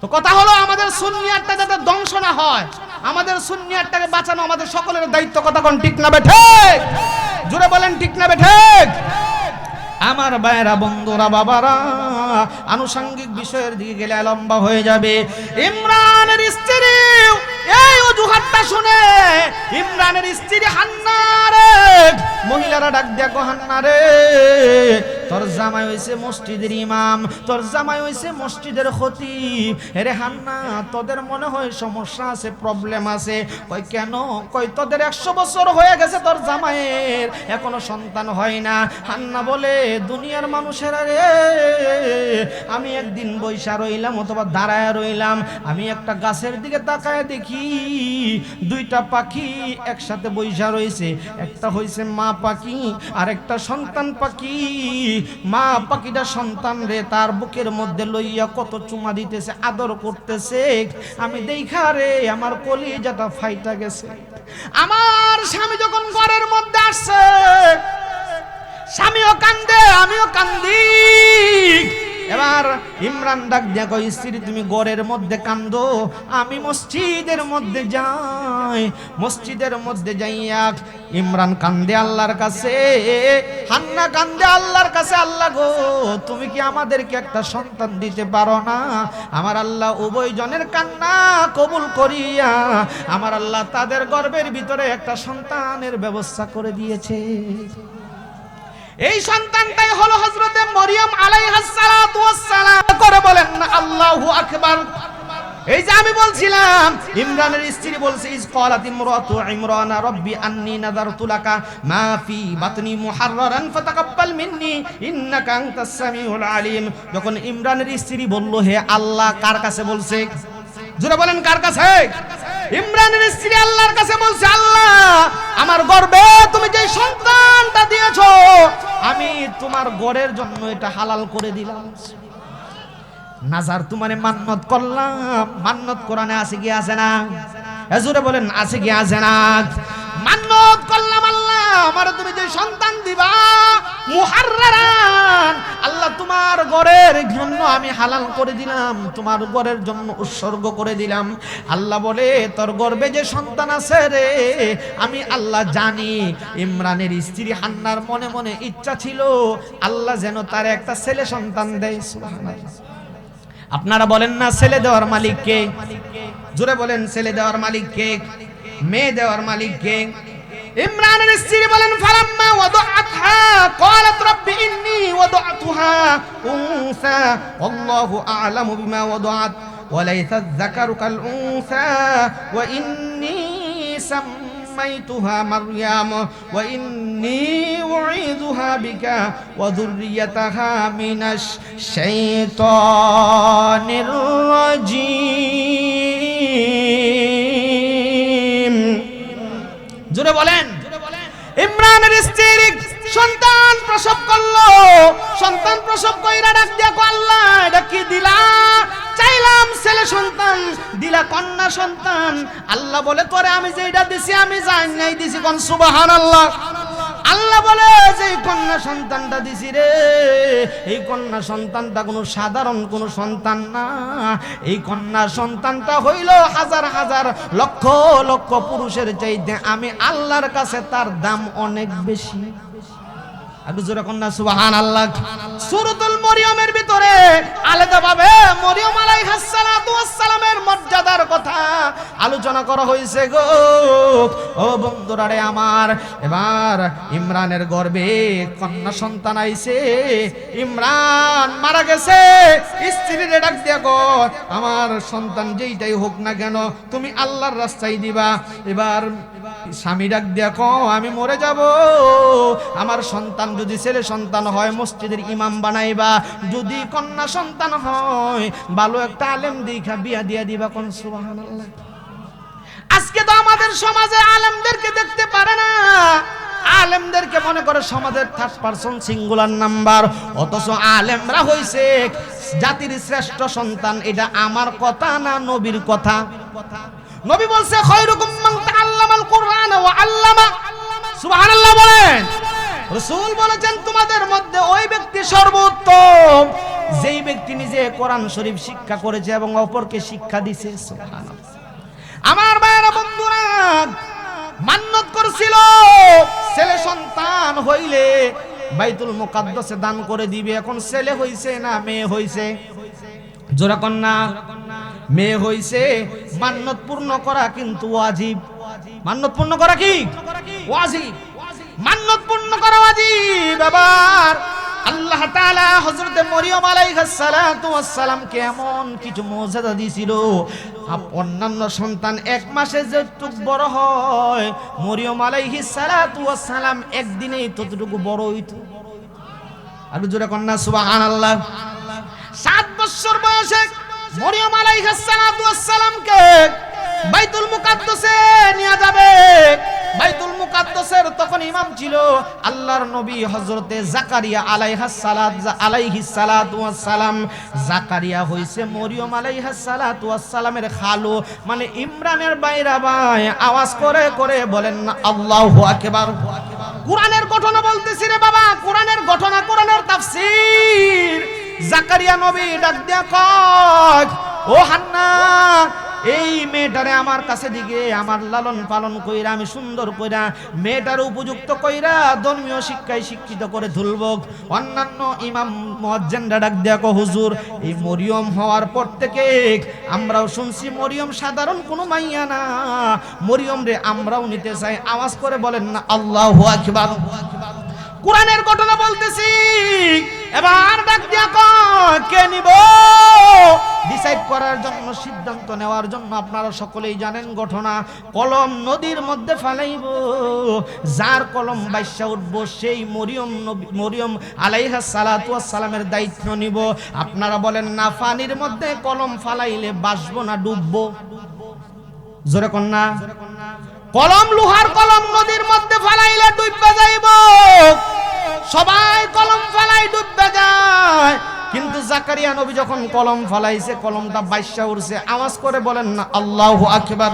তো কথা হলো আমাদের সুন্নিয়াতটা যাতে ধ্বংস না হয়, আমাদের সুন্নিয়াতটাকে বাঁচানো আমাদের সকলের দায়িত্ব। কথা কোন ঠিক না বে ঠিক? জোরে বলেন ঠিক না বে ঠিক? আমার ভাইরা বন্ধুরা বাবারা, আনুষঙ্গিক বিষয়ের দিকে গেলে লম্বা হয়ে যাবে। ইমরানের স্ত্রী এই অজুহাতটা শুনে, ইমরানের স্ত্রী হান্না রে, মহিলারা ডাক দিয়া কো হান্না রে তোর জামাই হইছে মসজিদের ইমাম, তোর জামাই হইছে মসজিদের খতিব। এরে হান্না, তোদের মনে হয় সমস্যা আছে, প্রবলেম আছে। কই কেন? কই তোদের 100 বছর হয়ে গেছে তোর জামাইয়ের এখনো সন্তান হয় না। হান্না বলে, দুনিয়ার মানুষেরা রে, আমি একদিন বইসা রইলাম অথবা দাঁড়ায় রইলাম, আমি একটা গাছের দিকে তাকায় দেখি দুইটা পাখি একসাথে বইসা রয়েছে। একটা হইছে মা পাখি আর একটা সন্তান পাখি। মা পাখিটা সন্তান রে তার বুকের মধ্যে লইয়া কত চুমা দিতেছে, আদর করতেছে। আমি দেখা রে আমার কলিজাটা ফাইটা গেছে। আমার স্বামী যখন ঘরের মধ্যে আসছে, স্বামীও কান্দে, আমিও কান্দি। এবার ইমরান ডাক দিয়া কই, স্ত্রী তুমি ঘরের মধ্যে কান্দো, আমি মসজিদের মধ্যে যাই। মসজিদের মধ্যে যাইয়া ইমরান কান্দে আল্লাহর কাছে, হান্না কান্দে আল্লাহর কাছে, আল্লাহ গো তুমি কি আমাদেরকে একটা সন্তান দিতে পারো না? আমার আল্লাহ উভয় জনের কান্না কবুল করিয়া আমার আল্লাহ তাদের গর্ভের ভিতরে একটা সন্তানের ব্যবস্থা করে দিয়েছে। এই সন্তানটাই হলো হযরতে মরিয়ম আলাইহিস সালাতু ওয়াস সালাম। করে বলেন না আল্লাহু আকবার। এই যে আমি বলছিলাম, ইমরানের স্ত্রী বলছে, ইজ ক্বালাত ইমরাতু ইমরান রব্বি আন্নী নাযারতু লাকা মা ফি বাতনি মুহাররারান ফাতাকাব্বাল মিন্নী ইন্নাকা আনতাস সামিউল আলিম। যখন ইমরানের স্ত্রী বলল হে আল্লাহ, কার কাছে বলছে? জোরে বলেন কার কাছে? ইমরানের স্ত্রী আল্লাহর কাছে বলছে, আল্লাহ আমার গর্ভে তুমি যে সন্তানটা দিয়েছো, আমি তোমার গড়ের জন্য এটা হালাল করে দিলাম। নাজার তোমারে মান্নত করলাম। মান্নত কোরআনে আছে কি আছে না? জোরে বলেন আছে কি আছে না? মান্নত করলাম আল্লাহ আমার তুমি যে সন্তান দিবা মুহাররারান, আল্লাহ তোমার গড়ের জন্য আমি হালাল করে দিলাম, তোমার গড়ের জন্য উৎসর্গ করে দিলাম। আল্লাহ বলে তোর গর্ভে যে সন্তান আছে রে, আমি আল্লাহ জানি। ইমরানের স্ত্রী হান্নার মনে মনে ইচ্ছা ছিল আল্লাহ যেন তার একটা ছেলে সন্তান দেয়। সুবহানাল্লাহ। আপনারা বলেন না ছেলে দেওয়ার মালিক কে? জোরে বলেন ছেলে দেওয়ার মালিক কে? মেয়ে দেওয়ার মালিক কে? ইমরানের স্ত্রী বলেন, ফালাম্মা ওয়াদাআতহা ক্বালাত রাব্বি ইন্নী ওয়াদাআতুহা উনসা আল্লাহু আ'লামু বিমা ওয়াদাআত ওয়া লাইসা আয-যাকারু কাল উনসা ওয়া ইন্নী সাম্মাইতুহা মারইয়াম ওয়া ইন্নী উঈযুহা বিকা ওয়া যুররিয়াতাহা মিনাশ শাইতানির রাজীম। জোরে বলেন। ইমরানের স্ত্রী সন্তান প্রসব করলো। সন্তান প্রসব কইরা ডাক দিয়া কো, আল্লাহ এটা কি দিলা? চাইলাম ছেলে সন্তান, দিলা কন্যা সন্তান। আল্লাহ বলে তোরে আমি যেটা দিছি আমি জানি নাই দিছি। কোন সুবহানাল্লাহ। আল্লাহ বলে যে কন্যা সন্তানটা দিছি রে, এই কন্যা সন্তানটা কোনো সাধারণ কোনো সন্তান না। এই কন্যা সন্তানটা হইল হাজার হাজার লক্ষ লক্ষ পুরুষের চাইতে আমি আল্লাহর কাছে তার দাম অনেক বেশি। একটু জোরে কন্যা সুবহানাল্লাহ। সূরাতুল মরিয়মের ভিতরে আলাদাভাবে মরিয়ম আলাইহিস সালাতু ওয়াস সালামের মর্যাদার কথা আলোচনা করা হয়েছে গো। ও বন্ধুরা রে আমার, এবার ইমরানের গর্ভে কন্যা সন্তান আইছে। ইমরান মারা গেছে। স্ত্রীরে ডাক দিয়া গো, আমার সন্তান যেইটাই হোক না কেন তুমি আল্লাহর রাস্তায় দিবা। এবার স্বামী ডাক দিয়া কো, আমি মরে যাব, আমার সন্তান যদি ছেলে সন্তান হয় মসজিদের ইমাম বানাইবা, যদি কন্যা সন্তান হয় ভালো একটা আলেম দেখা বিয়া দিয়া দিবা। কোন সুবহানাল্লাহ। আজকে তো আমাদের সমাজে আলেমদেরকে দেখতে পারে না। আলেমদেরকে মনে করে সমাজের থার্ড পারসন সিঙ্গুলার নাম্বার, অথচ আলেমরা হইছে জাতির শ্রেষ্ঠ সন্তান। এটা আমার কথা না, নবীর কথা। নবী বলছে খায়রুকুম মান তাআল্লামাল কুরআন ওয়া আল্লামা। সুবহানাল্লাহ বলেন। রাসূল বলেছেন তোমাদের মধ্যে ওই ব্যক্তি সর্বোত্তম যেই ব্যক্তি নিজে কোরআন শরীফ শিক্ষা করেছে এবং অপরকে শিক্ষা দিয়েছে। সুবহানাল্লাহ। আমার ভাইরা বন্ধুরা, মান্নত করছিল ছেলে সন্তান হইলে বাইতুল মুকাদ্দাসে দান করে দিবে। এখন ছেলে হইছে না মেয়ে হইছে? জোরে কন্যা মেয়ে হইছে। মান্নত পূর্ণ করা কিন্তু ওয়াজিব। মান্নত পূর্ণ করা কি ওয়াজিব? মান্নত পূর্ণ করা ওয়াজিব। এবার আল্লাহ তাআলা হযরত মরিয়ম আলাইহিস সালাতু ওয়াস সালামকে এমন কিছু মুজিজা দিয়েছিল, অন্যান্য সন্তান এক মাসে যতটুকু বড় হয় মরিয়ম আলাইহিস সালাতু ওয়াস সালাম একদিনেই ততটুকু বড় হইতো। আর জোরে কন্না সুবহানাল্লাহ। 7 বছর বয়সে মরিয়ম আলাইহিস সালাতু ওয়াস সালামকে বাইতুল মুকাদ্দাসে নিয়ে যাবে। বাইতুল মুকাদ্দাসের তখন ইমাম ছিল আল্লাহর নবী হযরতে জাকারিয়া আলাইহিস সালাতু ওয়াস সালাম। জাকারিয়া হইছে মরিয়ম আলাইহিস সালাতু ওয়াস সালামের খালু, মানে ইমরানের বাইরা ভাই। আওয়াজ করে করে বলেন না আল্লাহু আকবার। কোরআনের ঘটনা বলতেছি রে বাবা, কোরআনের ঘটনা, কোরআনের তাফসীর। জাকারিয়া নবী ডাক দিয়া কয়, ও হান্না, এই মেয়েটারে আমার কাছে দিকে আমার লালন পালন কইরা আমি সুন্দর কইরা মেয়েটার উপযুক্ত কইরা ধর্মীয় শিক্ষায় শিক্ষিত করে তুলব। অন্যান্য ইমাম মুয়াজ্জিনরা ডাক দিয়া কয়, হুজুর এই মরিয়ম হওয়ার পর থেকে আমরাও শুনছি মরিয়ম সাধারণ কোনো মাইয়া না, মরিয়ম রে আমরাও নিতে চাই। আওয়াজ করে বলেন না আল্লাহু আকবার। কোরআনের ঘটনা বলতেছি। এবার ডাক দিয়া কয়, কে নিব? ডিসাইড করার জন্য, সিদ্ধান্ত নেওয়ার জন্য আপনারা সকলেই জানেন ঘটনা। কলম নদীর মধ্যে ফেলাইব, যার কলম বাইসা উঠব সেই মরিয়ম আলাইহিস সালাতু ওয়াস সালামের দায়িত্ব নিব। আপনারা বলেন না পানির মধ্যে কলম ফালাইলে বাসবো না ডুববো? জোরে কন্যা। কলম, লোহার কলম নদীর মধ্যে ফালাইলে ডুববে যাইব। সবাই কলম ফালাই ডুববে যায়, কিন্তু জাকারিয়া নবী যখন কলম ফালাইছে কলমটা বাইসা উঠছে। আওয়াজ করে বলেন না আল্লাহু আকবার।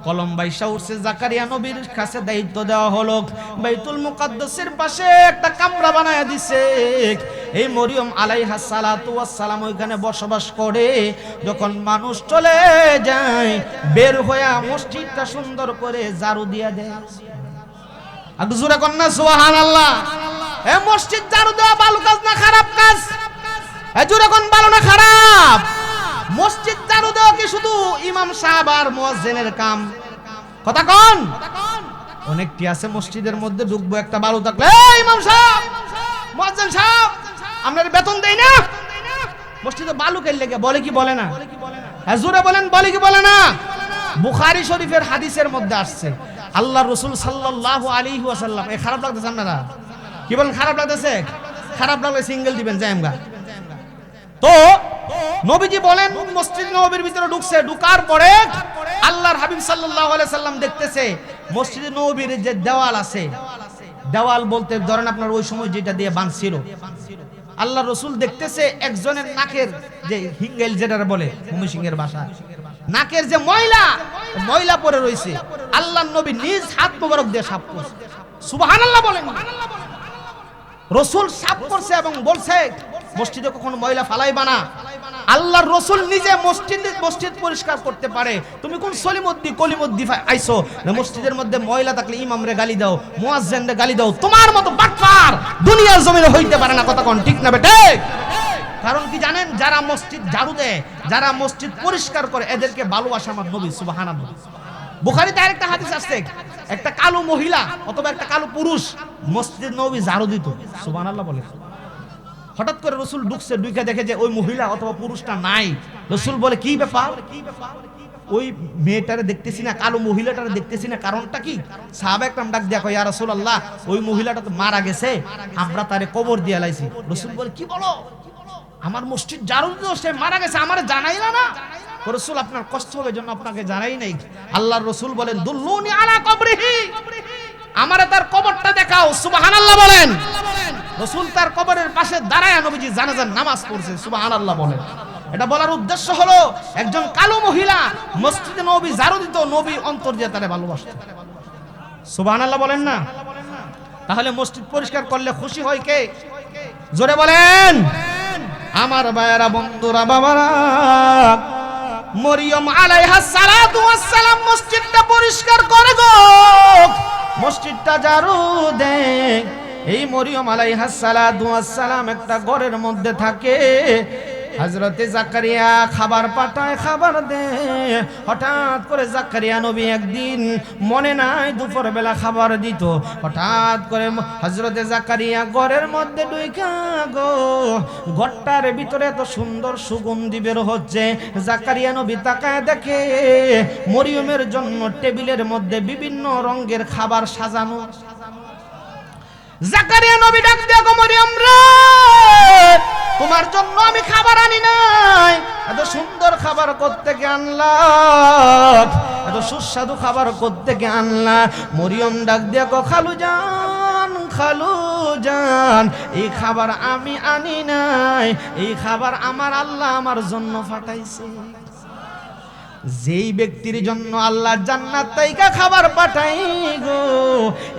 কলম বাইসা উঠছে, জাকারিয়া নবীর কাছে দায়িত্ব দেওয়া হলো বাইতুল মুকাদ্দাসের পাশে একটা কামরা বানায়া দিছে। এই মরিয়ম আলাইহিস সালাতু ওয়াস সালাম ওইখানে বসবাস করে। যখন মানুষ চলে যায় বের হইয়া মসজিদটা সুন্দর করে ঝাড়ু দিয়া দেয়। আর জোরে কন্না সুবহানাল্লাহ। এই মসজিদ ঝাড়ু দেওয়া ভালো কাজ না খারাপ কাজ? এই জোরে কোন ভালো না খারাপ? মসজিদ ঝাড়ু দেওয়া কি শুধু ইমাম সাহেব আর মুয়াজ্জিনের কাম? কথা কোন? অনেকটি আছে মসজিদের মধ্যে ঢুকবো একটা বালু থাকলে, এই ইমাম সাহেব, মুয়াজ্জিন সাহেব, আপনার বেতন দেই না? মসজিদে বালু কে লাগে বলে কি বলে না? হ্যাঁ জোরে বলেন, বলে কি বলে না? বুখারী শরীফের হাদিসের মধ্যে আসছে আল্লাহ রাসূল সাল্লাল্লাহু আলাইহি ওয়াসাল্লাম। এই খারাপ লাগতেছে আপনারা? কি বলেন খারাপ লাগতেছে? খারাপ লাগলে সিঙ্গেল দিবেন জায়গা। তো নবীজি বলেন মসজিদ নববীর ভিতরে ঢুকছে, ঢুকার পরে আল্লাহর হাবিব সাল্লাল্লাহু আলাইহি সাল্লাম দেখতেছে মসজিদ নববীর যে দেওয়াল আছে, দেওয়াল বলতে ধরেন আপনার ওই সময় যেটা দিয়ে বাঁধছিল, আল্লাহ রাসূল দেখতেছে একজনের নাকের যে হিঙ্গেল যেটা বলে মুমিসিংহের ভাষা, নাকের যে ময়লা পড়ে রয়েছে, আল্লাহর নবী নিজ হাত মোবারক দিয়ে সাফ করছে। সুবহানাল্লাহ বলেন। রাসূল সাফ করছে এবং বলছে মসজিদে কখনো ময়লা ফালাইবা না। আল্লাহর রাসূল নিজে মসজিদ পরিষ্কার করতে পারে। তুমি কোন কলিমুদ্দি আইছো মসজিদের মধ্যে ময়লা থাকলে ইমামরে গালি দাও, মুয়াজ্জিনরে গালি দাও? তোমার মতো বাটপার দুনিয়ার জমিনে হইতে পারে না। কথা কোন ঠিক না বেটে? কারণ কি জানেন, যারা মসজিদ ঝাড়ু দেয়, যারা মসজিদ পরিষ্কার করে, এদেরকে ভালোবাসে আমার নবী। সুবহানাল্লাহ। বুখারীতে আরেকটা হাদিস আছে, একটা কালো মহিলা অথবা একটা কালো পুরুষ মসজিদ নবী ঝাড়ু দিত। সুবহানাল্লাহ বলে। হঠাৎ করে রাসূল ঢুকছে, ঢুকে দেখে যে ওই মহিলা অথবা পুরুষটা নাই। রাসূল বলে কি ব্যাপার? ওই মেয়েটারে দেখতেছি না, কালো মহিলাটারে দেখতেছি না, কারণটা কি? সাহাবা একরাম ডাক দিয়া কয়, ইয়া রাসূলুল্লাহ, ওই মহিলাটা তো মারা গেছে, আমরা তারে কবর দিয়া লাইছি। রাসূল বলে কি বলো? আমার মসজিদ ঝাড়ু দিও, সে মারা গেছে, আমারে জানাইলা না? রাসূল আপনার কষ্ট হবে জন্য আপনাকে জানাই নাই। আল্লাহর রাসূল বলেন দুল্লুনি আলা কবরিহি, আমারে তার কবরটা দেখাও। সুবহানাল্লাহ বলেন। রাসূল তার কবরের পাশে দাঁড়ায় নবীজি জানাজার নামাজ পড়ছে। সুবহানাল্লাহ বলেন। এটা বলার উদ্দেশ্য হলো একজন কালো মহিলা মসজিদে নবী ঝাড়ু দিত, নবী অন্তর দিয়ে তারে ভালোবাসতেন। সুবহানাল্লাহ বলেন না? তাহলে মসজিদ পরিষ্কার করলে খুশি হয় কে? জোরে বলেন। আমার ভাইয়েরা, বন্ধুরা, বাবারা, মরিয়ম আলাইহিস সালাতু ওয়াস সালাম মসজিদটা পরিষ্কার করে গো, মসজিদটা ঝাড়ু দেয়। এই মরিয়ম আলাইহিস সালাতু ওয়াস সালাম একটা ঘরের মধ্যে থাকে। হযরতে জাকারিয়া খাবার পাঠায়, খাবার দে। হঠাৎ করে জাকারিয়া নবী একদিন মনে নাই দুপুরবেলা খাবার দিত, হঠাৎ করে হযরতে জাকারিয়া ঘরের মধ্যে ঢুইকা গো, ঘরটার ভিতরে এত সুন্দর সুগন্ধি বের হচ্ছে। জাকারিয়া নবী তাকায় দেখে মরিয়মের জন্য টেবিলের মধ্যে বিভিন্ন রঙের খাবার সাজানো। জাকারিয়া নবী ডাক দিয়ে, গো মরিয়ম রে, তোমার জন্য আমি খাবার আনি নাই, এত সুন্দর খাবার কোত্থেকে আনলা, এত সুস্বাদু খাবার কোত্থেকে আনলা? মরিয়ম ডাক দিয়ে কো, খালু জান, খালু জান, এই খাবার আমি আনি নাই, এই খাবার আমার আল্লাহ আমার জন্য পাঠাইছে। যেই ব্যক্তির জন্য আল্লাহ জান্নাত থেকে খাবার পাঠাই গো,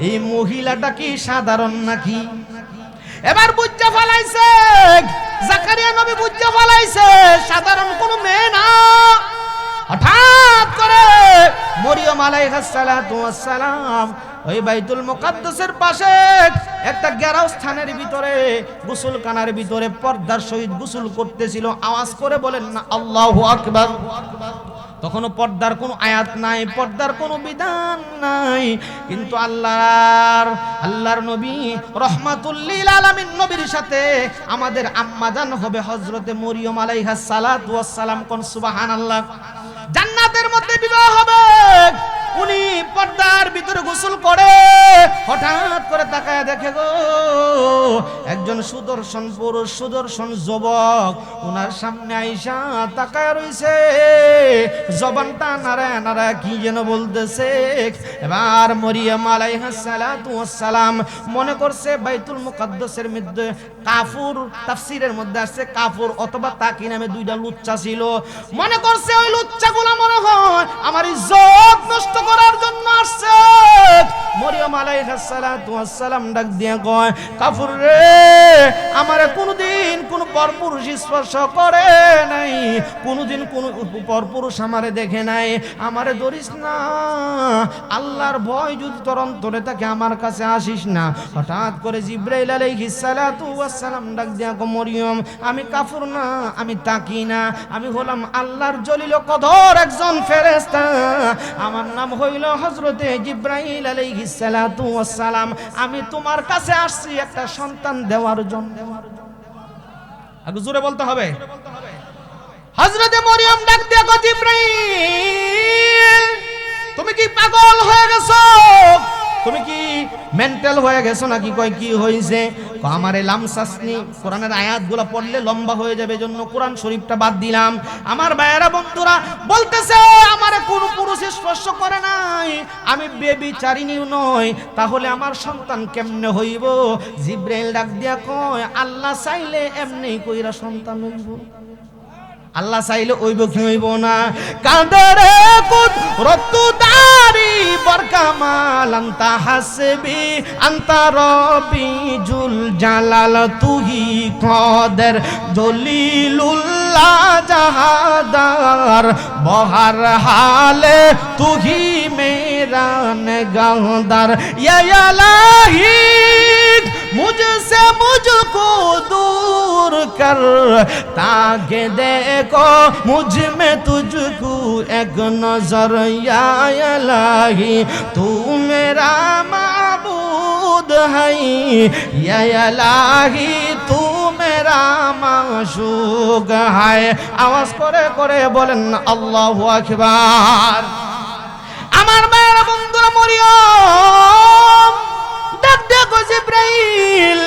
এই মহিলাটা কি সাধারণ নাকি? এবার বুঝতে ফলাইছে, জাকারিয়া নবী বুঝতে ফলাইছে সাধারণ কোনো মেয়ে না। হঠাৎ করে মরিয়ম আলাইহিস সালাতু ওয়াস সালাম ওই বাইতুল মুকাদ্দাসের পাশে একটা গেরাও স্থানের ভিতরে গোসলখানার ভিতরে পর্দার সহিত গোসল করতেছিল। আওয়াজ করে বলেন না আল্লাহু আকবার। তখনও পর্দার কোনো আয়াত নাই, পর্দার কোনো বিধান নাই, কিন্তু আল্লাহর নবী রহমাতুল লিল আলামিন নবীর সাথে আমাদের আম্মাজান হবে হযরতে মরিয়ম আলাইহাস সালাতু ওয়াস সালাম। কোন সুবহানাল্লাহ। জান্নাতের মধ্যে বিবাহ হবে। উনি পর্দার ভিতরে গোসল করে হঠাৎ করে তাকায় দেখে গো, একজন সুদর্শন পুরুষ, সুদর্শন যুবক উনার সামনে আইসা তাকায় রইছে, জবানটা নাড়ায় নাড়ায় কি যেন বলতেছে। এবার মরিয়ম আলাইহিস সালাতু ওয়াস সালাম মনে করছে বাইতুল মুকাদ্দাসের মধ্যে কাফুর, তাফসীরের মধ্যে আসছে কাফুর অথবা তাকি নামে দুইটা লুচ্চা ছিল। মনে করছে ওই লুচ্চাগুলো মনে হয় আমার ইজ্জত নষ্ট করার জন্য আসছে। মরিয়ম আলাইহিস সালাতু ওয়াস সালাম ডাক দিয়ে কয়, কাফুর রে, আমারে কোনদিন কোন পরপুরুষ স্পর্শ করে নাই, কোনদিন কোন পরপুরুষ আমারে দেখে নাই, আমারে ধরিস না, আল্লাহর ভয় যদি তোর অন্তরে থাকে আমার কাছে আসিস না। হঠাৎ করে জিবরাইল আলাইহিস সালাতু ওয়াস সালাম ডাক দিয়া কয়, মরিয়ম, আমি কাফুর না, আমি তাকি না, আমি হলাম আল্লাহর জলিল কদর একজন ফেরেশতা, আমার নাম হইল হযরতে জিবরাইল আলাইহিস সালাতু ওয়াস সালাম। আমি তোমার কাছে আসছি একটা সন্তান দেওয়ার জন্য। আগে জোরে বলতে হবে। হযরতে মরিয়ম ডাক দিয়া কয়, জিবরাইল, তুমি কি পাগল হয়ে গেছো? তুমি কি মেন্টাল হয়ে গেছো নাকি? কয় কি হইছে? আমার লামসাসনি কোরআনের আয়াতগুলো পড়লে লম্বা হয়ে যাবে, জন্য কোরআন শরীফটা বাদ দিলাম। আমার ভাইয়েরা বন্ধুরা বলতেছে আমারে কোন পুরুষ স্পর্শ করে নাই, আমি বেবিচারিণীও নই, তাহলে আমার সন্তান কেমনে হইব? জিবরাইল ডাক দিয়া কয়, আল্লাহ চাইলে এমনি কইরা সন্তান হইব। আল্লাহ চাইলে হইব কি হইব না? কাদরে কুদরতু দারি বরকামাল আনতা হাসবি আনতা রব্বি জুল জালাল তুহি কদর জলিলুল্লাহ জাহাদার বহর হালে তুহি মেরা নিগাহদার ইয়া ইলাহি मुझसे मुझको दूर कर ताकि देखो मुझ में तुझको एक नजर या इलाही तू मेरा माबूद है या इलाही तू मेरा माशूक है। आवाज करे करे बोलेन अल्लाहु আকবার। আমার মায়ের বন্ধুরা মরিয়ম দেখো, জিবরাইল,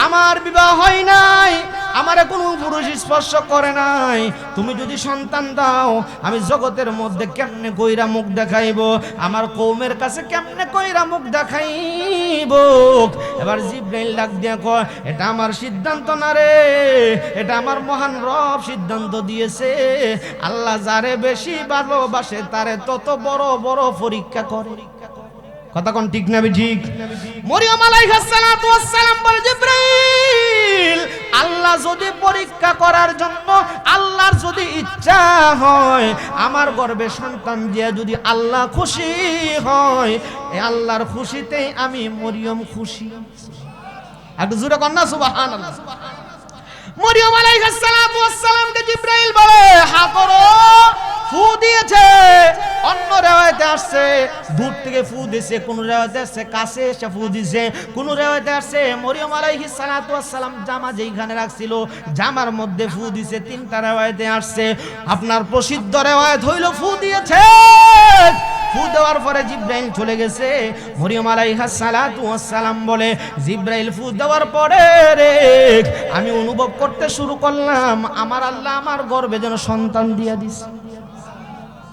আমার বিবাহ হয় নাই, আমারে কোনো পুরুষ স্পর্শ করে নাই, তুমি যদি সন্তান দাও আমি জগতের মধ্যে কেমনে কইরা মুখ দেখাইব, আমার কওমের কাছে কেমনে কইরা মুখ দেখাইব? এবার জিবরাইল ডাক দিয়া কয়, এটা আমার সিদ্ধান্ত না রে, এটা আমার মহান রব সিদ্ধান্ত দিয়েছে। আল্লাহ যারে বেশি ভালোবাসে তারে তত বড় বড় পরীক্ষা করে। কথা কোন ঠিক না ঠিক? মরিয়ম আলাইহিস সালাতু ওয়াস সালাম বলে, জিবরাইল, আল্লাহ যদি পরীক্ষা করার জন্য আল্লাহর যদি ইচ্ছা হয়, আমার গর্ভে সন্তান দিয়ে যদি আল্লাহ খুশি হয়, এই আল্লাহর খুশিতে আমি মরিয়ম খুশি। আর জোরে কন্যা সুবহানাল্লাহ। মরিয়ম আলাইহিস সালাতু ওয়াস সালামকে জিবরাইল বলে হা করো, ফু দিয়েছে। অন্য রিওয়ায়াতে আসছে দূর থেকে ফু দিয়েছে, কোন রিওয়ায়াতে আসছে কাছে এসে ফু দিয়েছে, কোন রিওয়ায়াতে আসছে মরিয়ম আলাইহিস সালাতু ওয়াস সালাম জামা যেইখানে রাখছিল জামার মধ্যে ফু দিয়েছে। তিনটা রিওয়ায়াতে আসছে। আপনার প্রসিদ্ধ রিওয়ায়াত হইল ফু দিয়েছে। ফু দেওয়ার পরে জিবরাইল চলে গেছে। মরিয়ম আলাইহিস সালাতু ওয়াস সালাম বলে জিবরাইল ফু দেওয়ার পরে রে আমি অনুভব করতে শুরু করলাম আমার আল্লাহ আমার গর্ভে যেন সন্তান দিয়া দিছে।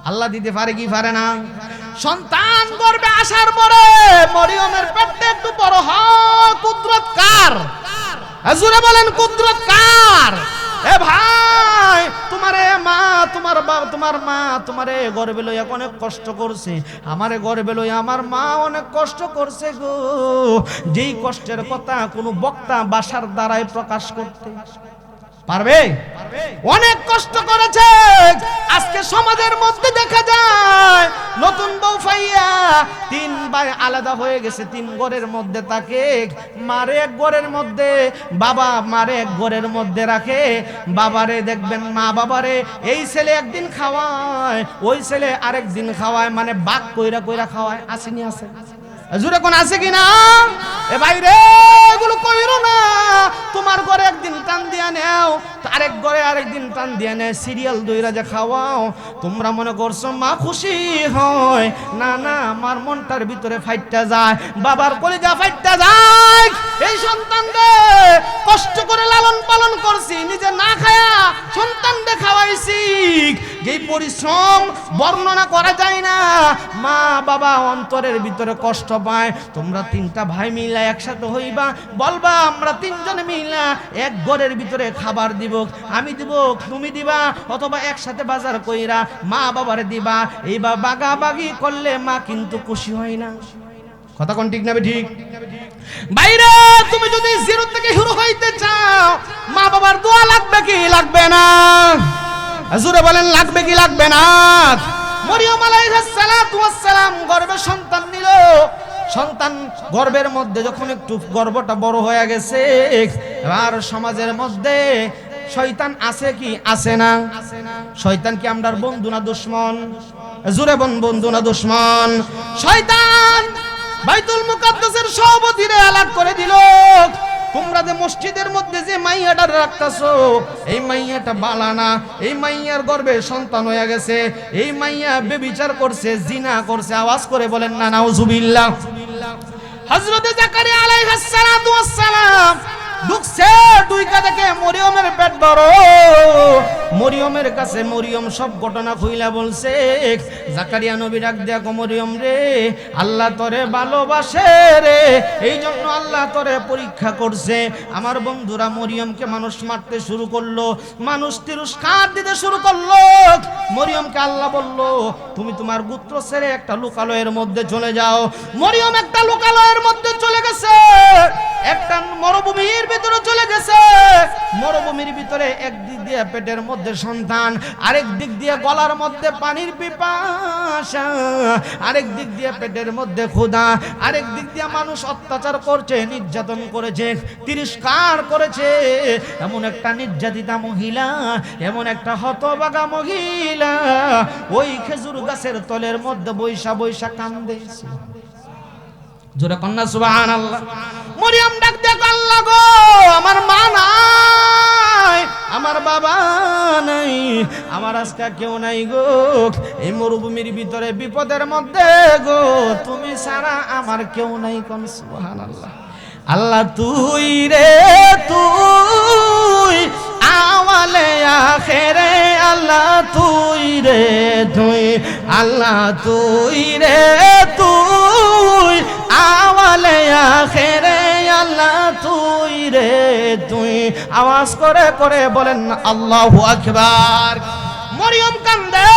আল্লাহ দিতে পারে কি পারে না? সন্তান গর্ভে আসার পরে মরিয়মের পেটটা একটু বড় হয়, কুদরত কার? জোরে বলেন কুদরত কার? এ ভাই, তোমারে মা তোমার বাবা তোমার মা তোমারে গর্ভে লইয়া অনেক কষ্ট করছে, আমারে গর্ভে লইয়া আমার মা অনেক কষ্ট করছে গো। যেই কষ্টের কথা কোনো বক্তা ভাষার দ্বারাই প্রকাশ করতে পারবে? অনেক কষ্ট করেছে। আজকে সমাজের মধ্যে দেখা যায় নতুন বউ পাইয়া তিন ভাই আলাদা হয়ে গেছে, তিন ঘরের মধ্যে থাকে। মারে এক ঘরের মধ্যে, বাবা মারে এক ঘরের মধ্যে রাখে। বাবারে দেখবেন মা বাবারে এই ছেলে একদিন খাওয়ায়, ওই ছেলে আরেক দিন খাওয়ায়, মানে বাক কইরা কইরা খাওয়ায়। আসেনি? আছে জুরে কোন আছে কিনা? এ ভাই রে, এগুলো কইরো না। তোমার ঘরে একদিন টান দিয়া নেও, আরেক ঘরে আরেকদিন টান দিয়া নেয়, সিরিয়াল দইরা যে খাওয়াও। তোমরা মনে করছো মা খুশি হয়? না না, আমার মনটার ভিতরে ফাইটটা যায়, বাবার কলিজা ফাইটটা যায়। এই সন্তানকে কষ্ট করে লালন পালন করছি, নিজে না খায়া সন্তানকে খাওয়াইছি। যেই পরিশ্রম বর্ণনা করা যায় না। মা বাবা অন্তরের ভিতরে কষ্ট পায়। তোমরা তিনটা ভাই মিলা একসাথে হইবা, বলবা আমরা তিনজন মিলা এক ঘরের ভিতরে খাবার দিব, আমি দিব তুমি দিবা, অথবা একসাথে বাজার কইরা মা বাবারে দিবা। এইবার বাগাবাগি করলে মা কিন্তু খুশি হয় না। কথা কোন ঠিক না ঠিক? বাইরে তুমি যদি জিরো থেকে হিরো হইতে চাও, মা বাবার দোয়া লাগবে কি লাগবে না? জোরে বলেন লাগবে কি লাগবে না? মরিয়ম আলাইহিস সালাতু ওয়াস সালাম গর্ভে সন্তান নিল। সন্তান গর্ভের মধ্যে যখন একটু গর্ভটা বড় হয়ে গেছে, আর সমাজের মধ্যে শয়তান আছে কি আছে না? শয়তান কি আমরার বন্ধু না দুশমন? জোরে বল, বন্ধু না দুশমন? শয়তান বাইতুল মুকাদ্দাসের সভাপতিরে আলাপ করে দিল। তোমরা যে মসজিদের মধ্যে যে মাইয়াটা রাখতেছো, এই মাইয়াটা বালানা, এই মাইয়ার গর্ভে সন্তান হয়ে গেছে, এই মাইয়া বেবিচার করছে, জিনা করছে। আওয়াজ করে বলেন না নাউজুবিল্লাহ। হযরত জাকারিয়া আলাইহিস সালাতু ওয়াস সালাম ঢুকছে, দুইটা দেখে মরিয়মের পেট বড়। মরিয়মের কাছে মরিয়ম সব ঘটনা কইলা বলছে। জাকারিয়া নবী ডাক দেয়া, মরিয়ম রে, আল্লাহ তোরে ভালোবাসে রে, এই জন্য আল্লাহ তোরে পরীক্ষা করছে। আমার বন্ধুরা মরিয়মকে মানুষ মারতে শুরু করলো, মানুষ তিরস্কার দিতে শুরু করলো। মরিয়মকে আল্লাহ বলল, তুমি তোমার গোত্র ছেড়ে একটা লোকালয়ের মধ্যে চলে যাও। মরিয়ম একটা লোকালয়ের মধ্যে চলে গেছে, একটা মরুভূমির ভিতরে চলে গেছে। মরুভূমির ভিতরে একদিক দিয়ে পেটের মধ্যে সন্তান, আরেক দিক দিয়ে গলার মধ্যে পানির পিপাসা, আরেক দিক দিয়ে পেটের মধ্যে ক্ষুধা, আরেক দিক দিয়ে মানুষ অত্যাচার করছে, নির্যাতন করেছে, তিরস্কার করেছে। এমন একটা নির্যাতিতা মহিলা, এমন একটা হতভাগা মহিলা ওই খেজুর গাছের তলের মধ্যে বৈশা বৈশা কান্দেছে। জোরে কন্যা সুবহানাল্লাহ। মরিয়ম ডাক দেখ, আল্লাহ গো, আমার মা নাই, আমার বাবা নাই, আমার আজকে কেউ নাই গো। এই মরুভূমির ভিতরে বিপদের মধ্যে গো, তুমি ছাড়া আমার কেউ নাই। কোন সুবহানাল্লাহ। আল্লাহ তুই রে তুই, আওয়ালে আখেরে আল্লাহ তুই রে তুই, আল্লাহ তুই রে তুই, আওয়ালে আখেরে আল্লাহ তুই রে তুই। আওয়াজ করে করে বলেন আল্লাহু আকবার। মরিয়ম কান্দে।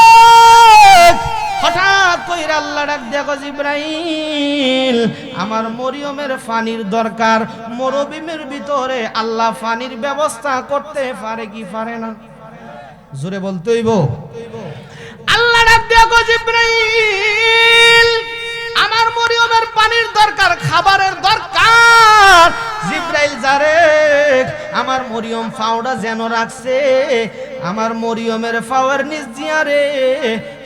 হঠাৎ কইরা আল্লাহ ডাক দেখো, জিবরাইল, আমার মরিয়মের পানির দরকার। মরুভূমির ভিতরে আল্লাহ পানির ব্যবস্থা করতে পারে কি পারে না? জোরে বলতে হইব। আল্লাহ ডাক দেখো, জিবরাইল, আমার মরিয়মের পানির দরকার, খাবারের দরকার। জিবরাইল যারে আমার মরিয়ম ফাওড়া যেন রাখছে, আমার মরিয়মের ফাওয়ার নিচ দিয়া রে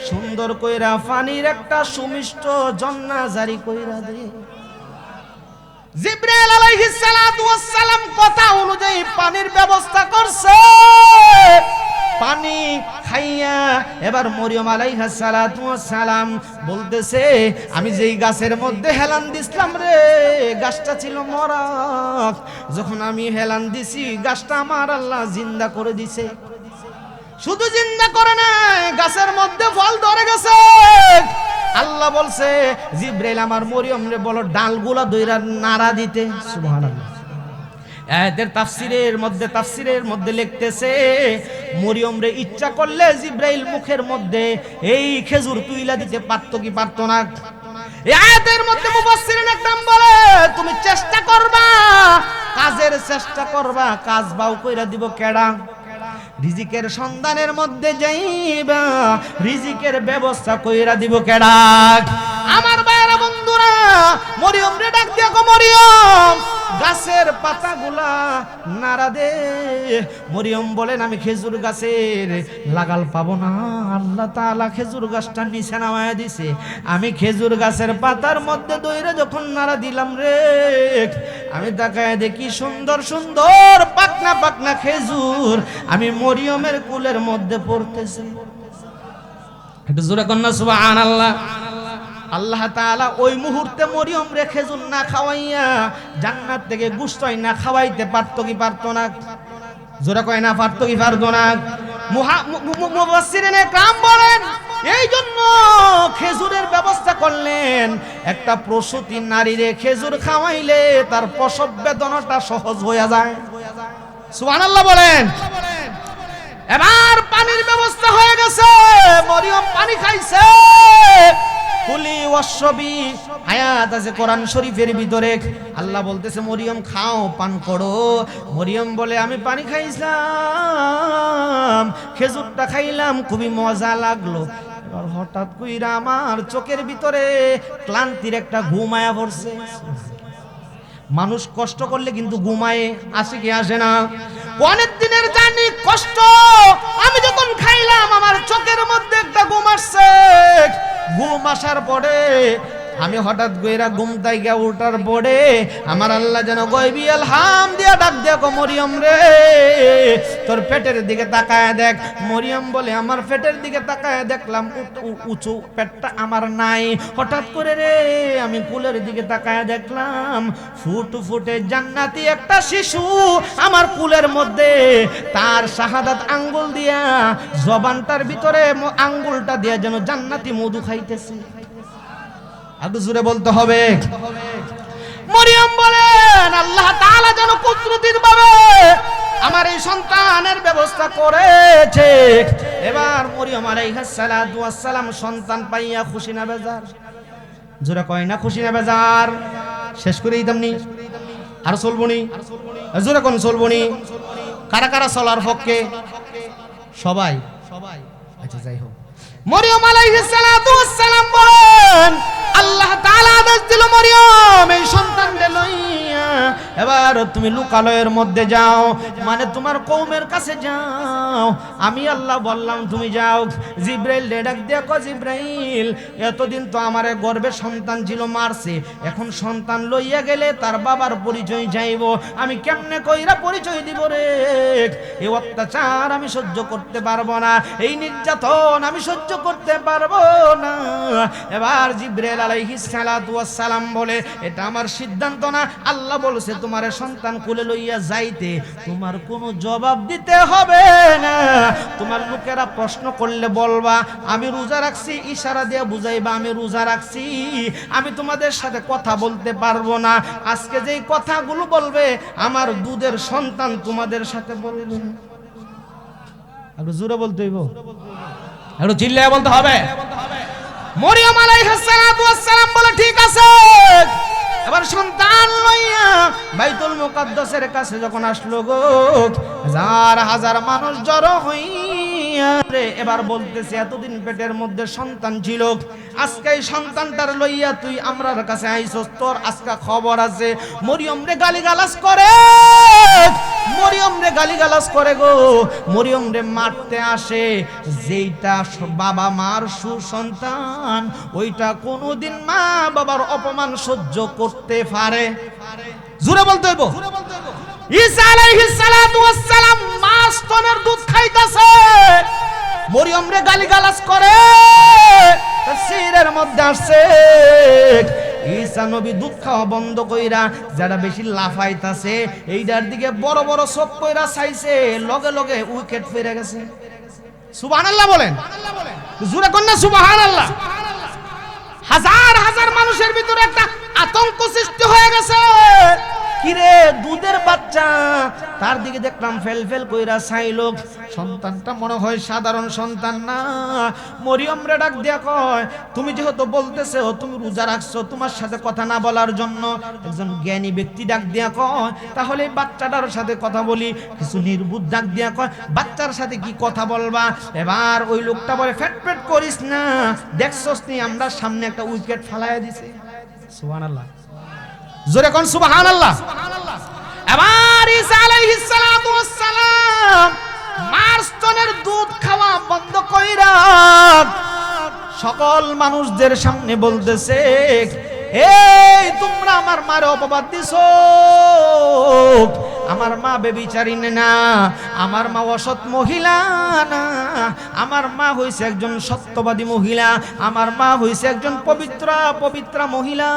সুন্দর কইরা পানির একটা সুমিষ্ট জন্না জারি কইরা দে। জিবরাইল আলাইহিস সালাতু ওয়াস সালাম কথা অনুযায়ী পানির ব্যবস্থা করছে। পানি খাইয়া এবার মরিয়ম আলাইহিস সালাতু ওয়াস সালাম বলতেছে, আমি যেই গাছের মধ্যে হেলান দিছিলাম রে, গাছটা ছিল মরা। যখন আমি হেলান দিছি, গাছটা আমার আল্লাহ জিন্দা করে দিছে। শুধু জিন্দা করে না, গাছের মধ্যে ফল ধরে গেছে। আল্লাহ বলছে, জিবরাইল আমার মরিয়ম রে বলো ডালগুলা দইরা নাড়া দিতে। সুবহানাল্লাহ। আয়াতের তাফসীরের মধ্যে লিখতেছে, মরিয়ম রে ইচ্ছা করলে জিবরাইল মুখের মধ্যে এই খেজুর তুইলা দিতে পারতো কি পারতো না? এই আয়াতের মধ্যে মুফাসসিরিন একদম বলে, তুমি চেষ্টা করবা, কাজের চেষ্টা করবা, কাজ বাউ কইরা দিব কেডা? রিজিকের সন্ধানের মধ্যে যাইবা, রিজিকের ব্যবস্থা কইরা দিব কেডা? আমার ভাইরা বন্ধুরা, মরিয়ম রে ডাক দিয়া গো মরিয়ম, গাছের পাতাগুলা নাড়া দে। মরিয়ম বলেন, আমি খেজুর গাছের লাগাল পাবো না। আল্লাহ তাআলা খেজুর গাছটা নিচে নামায়া দিছে। আমি খেজুর গাছের পাতার মধ্যে দইরা যখন নাড়া দিলাম রে, আমি তাকায় দেখি সুন্দর সুন্দর পাকনা পাকনা খেজুর আমি মরিয়মের কুলের মধ্যে পড়তেছে। একটু জোরে কন্না সুবহানাল্লাহ। আল্লাহ তাআলা ওই মুহূর্তে মরিয়ম রে খেজুর না খাওয়াইয়া জান্নাত থেকে গুশতই না খাওয়াইতে পারতো কি পারতো না? জোরে কয় না, পারতো কি পারতো না? মুফাসসিরিনে কাম বলেন, এই জন্য খেজুরের ব্যবস্থা করলেন। একটা প্রসূতি নারীরে খেজুর খাওয়াইলে তার প্রসব বেদনাটা সহজ হয়ে যায়। সুবহানাল্লাহ বলেন। এবার পানির ব্যবস্থা হয়ে গেছে, মরিয়ম পানি খাইছে। কুলি ওয়াশরবি আয়াত আছে কোরআন শরীফের ভিতরে। আল্লাহ বলতেছে, মরিয়ম খাও, পান করো। মরিয়ম বলে, আমি পানি খাইছিলাম, খেজুরটা খাইলাম, খুবই মজা লাগলো। এবার হঠাৎ কইরা আমার চোখের ভিতরে ক্লান্তির একটা ঘুম আয়া পড়ছে। মানুষ কষ্ট করলে কিন্তু ঘুমায়, আসে কি আসে না? অনেক দিনের জানি কষ্ট, আমি যখন খাইলাম আমার চোখের মধ্যে একটা ঘুম আসছে। ঘুম আসার পরে আমি হঠাৎ কইরা ঘুম থেকে ওঠার পরে আমার আল্লাহ যেন গয়বি আলহাম দিয়া ডাক দেয়া, গো মরিয়ম রে তোর পেটের দিকে তাকায় দেখ। মরিয়ম বলে, আমার পেটের দিকে তাকায় দেখলাম উঁচু পেটটা আমার নাই। হঠাৎ করে রে আমি কুলের দিকে তাকায় দেখলাম ফুটফুটে জান্নাতি একটা শিশু আমার কুলের মধ্যে, তার শাহাদাত আঙ্গুল দিয়া জবানটার ভিতরে আঙ্গুলটা দিয়া যেন জান্নাতি মধু খাইতেছে। আরো জোরে বলতে হবে। মরিয়ম বলেন, আল্লাহ তাআলা যেন কুদরতির ভাবে আমার এই সন্তানের ব্যবস্থা করেছে। এবার মরিয়ম আলাইহিস সালাতু ওয়াস সালাম সন্তান পাইয়া খুশি না বেজার? জোরে কয় না, খুশি না বেজার? শেষ করে দিতাম নি, আর চলবো নি? জোরে কোন চলবো নি? কারা কারা চলার পক্ষে? সবাই। আচ্ছা যাই হোক, মরিয়ম আলাইহিস সালাতু ওয়াস সালাম বলেন, আল্লাহ তাআলা আদেশ দিল, মরিয়ম এই সন্তানকে লইয়া এবার তুমি লোকালয়ের মধ্যে যাও, মানে তোমার কওমের কাছে যাও। আমি আল্লাহ বললাম তুমি যাও। জিবরাইল ডাক দিয়া কয়, জিবরাইল এতদিন তো আমারে গর্ভে সন্তান ছিল, মারছে, এখন সন্তান লইয়া গেলে তার বাবার পরিচয় যাইব, আমি কেমনে কইরা পরিচয় দিব রে? এই অত্যাচার আমি সহ্য করতে পারবো না, এই নির্যাতন আমি সহ্য করতে পারবো না। এবার জিবরাইল আলাইহিস সালাতু ওয়াস সালাম বলে, এটা আমার সিদ্ধান্ত না, আল্লাহ বলেছে তোমার সন্তান কোলে লইয়া যাইতে, তোমার কোনো জবাব দিতে হবে না। তোমার লোকেরা প্রশ্ন করলে বলবা আমি রোজা রাখছি, ইশারা দিয়ে বুঝাইবা আমি রোজা রাখছি, আমি তোমাদের সাথে কথা বলতে পারবো না। আজকে যেই কথাগুলো বলবে আমার দুধের সন্তান তোমাদের সাথে বলবে। একটু জোরে বলতে হইব, একটু চিল্লায় বলতে হবে। মরিয়ম আলাইহিস সালাতু ওয়াস সালাম বলে, ঠিক আছে। এবার সন্তান লইয়া বাইতুল মুকাদ্দাসের কাছে যখন আসলো গো, হাজার হাজার মানুষ জড়ো হইয়া রে এবার বলতেছে এতদিন পেটের মধ্যে সন্তান ছিল, আজকে এই সন্তানটার লইয়া তুই আমরার কাছে আইছস, তোর আজকে খবর আছে। মরিয়ম রে গালিগালাজ করে, মরিয়ম রে গালিগালাজ করে গো, মরিয়ম রে মারতে আসে। যেইটা বাবা মার সুসন্তান ওইটা কোনোদিন মা বাবার অপমান সহ্য করতে পারে? জোরে বলতে হইব। ঈসা আলাইহিস সালাতু ওয়াস সালাম মা স্তনের দুধ খাইতাছে, মরিয়ম রে গালিগালাজ করে। তাফসীরের মধ্যে আসছে ঈসা নবী দুধ খাওয়া বন্ধ কইরা যারা বেশি লাফাইতাছে এইটার দিকে বড় বড় চোখ কইরা চাইছে, লগে লগে উইকেট ফিরে গেছে। সুবহানাল্লাহ বলেন, জোরে কোন না সুবহানাল্লাহ। হাজার হাজার মানুষের ভিতরে একটা আতঙ্ক সৃষ্টি হয়ে গেছে। কিরে দুধের বাচ্চা, তার দিকে দেখলাম ফেল ফেল কইরা চাইলো। সন্তানটা মনে হয় সাধারণ সন্তান না। মরিয়ম রে ডাক দিয়া কয়, তুমি যেহেতু বলতেছো তুমি রোজা রাখছো, তোমার সাথে কথা না বলার জন্য একজন জ্ঞানী ব্যক্তি ডাক দিয়া কয় তাহলে বাচ্চাটার সাথে কথা বলি। কিছু নির্বুদ্ধ ডাক দিয়া কয় বাচ্চার সাথে কি কথা বলবা? এবার ওই লোকটা বলে ফেট ফেট করিস না, দেখছস নি আমরা সামনে একটা উইকেট ফালাইয়া দিছি। সুবহানাল্লাহ, জোরে কোন সুবহানাল্লাহ। এবার ঈসা আলাইহিস সালাতু ওয়াস সালাম মার স্তনের দুধ খাওয়া বন্ধ কইরা সকল মানুষদের সামনে বলতেছে, এই তোমরা আমার মারে অপবাদ দিছো। আমার মা বেবিচারিনী না, আমার মা অসৎ মহিলা না, আমার মা হইছে একজন সত্যবাদী মহিলা, আমার মা হইছে একজন পবিত্রা মহিলা,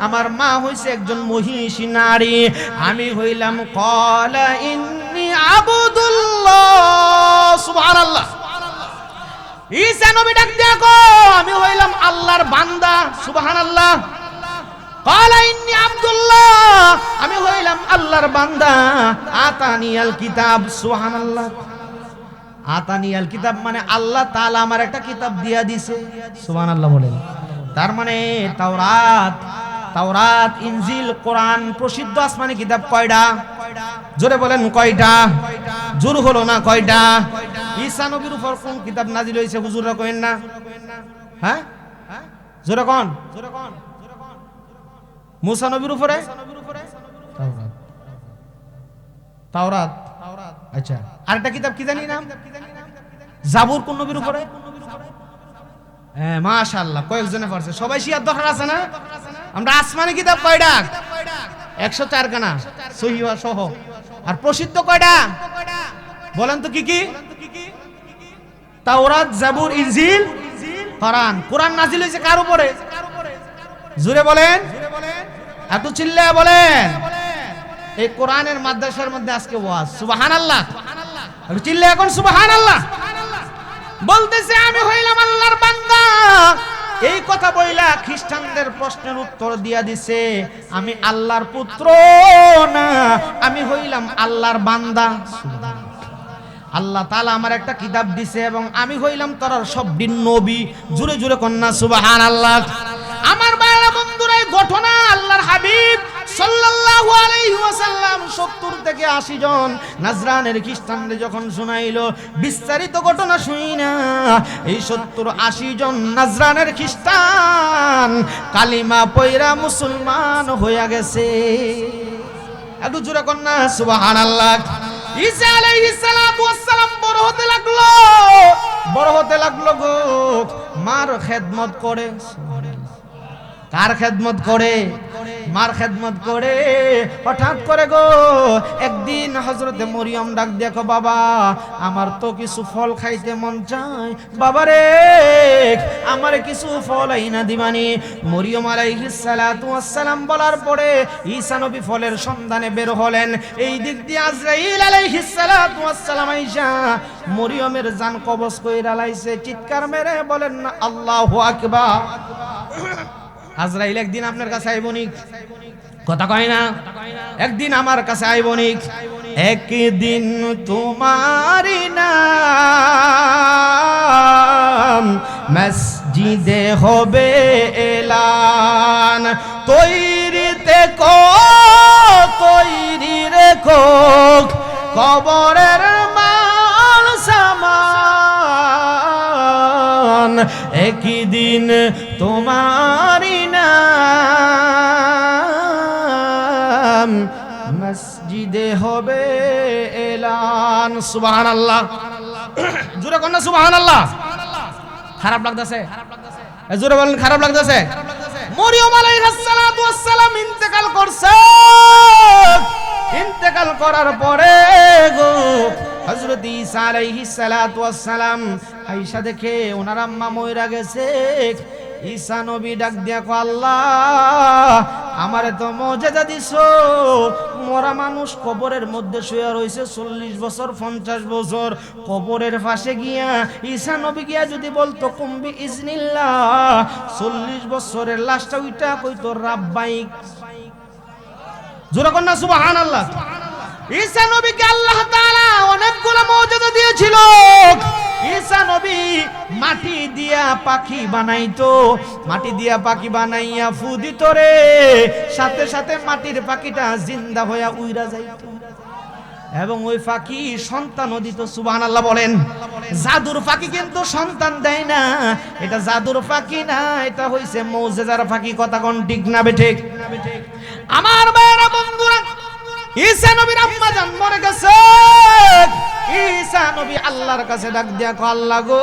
আমার মা হইছে একজন মহিষী নারী। আমি হইলাম ক্বালা ইন্নী আবদুল্লাহ। সুবহানাল্লাহ। ঈসা নবী ডাক দিয়া কয় আমি হইলাম আল্লাহর বান্দা। সুবহানাল্লাহ। ক্বালা ইন্নী আব্দুল্লাহ, আমি হইলাম আল্লাহর বান্দা। আতানিয়াল কিতাব। সুবহানাল্লাহ। আতানিয়াল কিতাব মানে আল্লাহ তাআলা আমার একটা কিতাব দিয়া দিছে। সুবহানাল্লাহ বলেন। তার মানে তাওরাত, ইনজিল, কোরআন প্রসিদ্ধ আসমানি কিতাব কয়টা? জোরে বলেন কয়টা? জোর হলো না কয়টা? ঈসা নবীর উপর কোন কিতাব নাজিল হয়েছে হুজুররা কইেন না? হ্যাঁ জোরে কোন? মুসা নবীর উপরে তাওরাত। আচ্ছা, আরেকটা কিতাব কি জানি নাম? জাবুর কোন নবীর উপরে? হ্যাঁ মাশাআল্লাহ, কয়েকজনে পড়ছে। সবাই শিয়ার দরকার আছে না? আমরা আসমানি কিতাব কয়টা? 104 খানা সহিহ সহ। আর প্রসিদ্ধ কয়টা বলেন তো? কি কি? তাওরাত, জাবুর, ইনজিল, কোরআন। কোরআন নাজিল হয়েছে কার উপরে? জোরে বলেন, এত চিল্লায় বলেন। এই কোরআনের মাদ্রাসার মধ্যে আজকে ওয়াজ। সুবহানাল্লাহ। একটু চিল্লায় এখন সুবহানাল্লাহ। বলতেছে আমি হইলাম আল্লাহর বান্দা। এই কথা বইলা খ্রিস্টানদের প্রশ্নের উত্তর দিয়া দিছে আমি আল্লাহর পুত্র না, আমি হইলাম আল্লাহর বান্দা। আল্লাহ তাআলা আমার একটা কিতাব দিছে এবং আমি হইলাম তার সবদিন নবী। জোরে জোরে কন্যা সুবহানাল্লাহ। আমার ভাইরা বন্ধুরা, এই ঘটনা আল্লাহর হাবিব সাল্লাল্লাহু আলাইহি ওয়াসাল্লাম 70 থেকে 80 জন নাজরানের খ্রিস্টানদের যখন শোনাইলো, বিস্তারিত ঘটনা শুনি না, এই 70-80 জন নাজরানের খ্রিস্টান কালিমা পয়রা মুসলমান হইয়া গেছে। একটু জোরে কন্যা সুবহানাল্লাহ। ঈসা আলাইহিস সালাতু ওয়াস সালাম বড় হতে লাগলো গো, মার খেদমত করে। কার খেদমত করে? মার খেদমত করে। হঠাৎ করে গো একদিন হযরতে মরিয়ম ডাক দেখো, বাবা আমার তো কিছু ফল খাইতে মন চায়, বাবারে আমারে কিছু ফল আইনা দিবানি। মরিয়ম আলাইহিস সালাতু ওয়াস সালাম বলার পরে ঈসা নবী ফলের সন্ধানে বের হলেন। এই দিক দিয়ে আজরাইল আলাইহিস সালাতু ওয়াস সালাম আইসা মরিয়মের জান কবজ কইরা লাইছে। চিৎকার মেরে বলেন না আল্লাহু আকবার। আজরাইল একদিন আপনার কাছে আইবনি, কথা কয় না? একদিন আমার কাছে আইবনি। একদিন তোমারি নাম মসজিদে হবে এলান, তৈরি রেখো কবরের মাল সামান। একই দিন তোমারই নাম মসজিদে হবে এলান। সুবহানাল্লাহ, জোরে কোন না সুবহানাল্লাহ। খারাপ লাগতেছে? জোরে বলেন খারাপ লাগতেছে? মরিয়ম আলাইহিস সালাতু ওয়াস সালাম ইন্তেকাল করছে। ইন্তেকাল করার পরে গো হযরত ঈসা আলাইহিস সালাতু ওয়াস সালাম আয়েশা দেখে ওনার আম্মা মইরা গেছে। ঈসা নবী ডাক দিয়া কো, আল্লাহ আমারে তো মুজিজা দিছো, মরা মানুষ কবরের মধ্যে শুয়ে রইছে 40 বছর 50 বছর, কবরের পাশে গিয়া ঈসা নবী গিয়া যদি বলতো কুম্বি ইজনিল্লাহ, 40 বছরের লাশটা উইটা কইতো রাব্বাইক। জোরে কোন না সুবহানাল্লাহ। ঈসা নবীকে আল্লাহ তাআলা অনেকগুলো মুজিজা দিয়েছিল। ঈসা নবী মাটি দিয়া পাখি বানাইতো, মাটি দিয়া পাখি বানাইয়া ফু দিত রে, সাথে সাথে মাটির পাখিটা জিন্দা হইয়া উইরা যাইত এবং ওই পাখি সন্তানও দিত। সুবহানাল্লাহ বলেন। জাদুর পাখি কিন্তু সন্তান দেয় না, এটা জাদুর পাখি না, এটা হইছে মুজিজার পাখি। কথা কোন ঠিক না বেঠিক? আমার ভাইরা বন্ধুরা, ঈসা নবীর আম্মা জান মরে গেছে। ঈসা নবী আল্লাহর কাছে ডাক দিয়া কো, আল্লাহ গো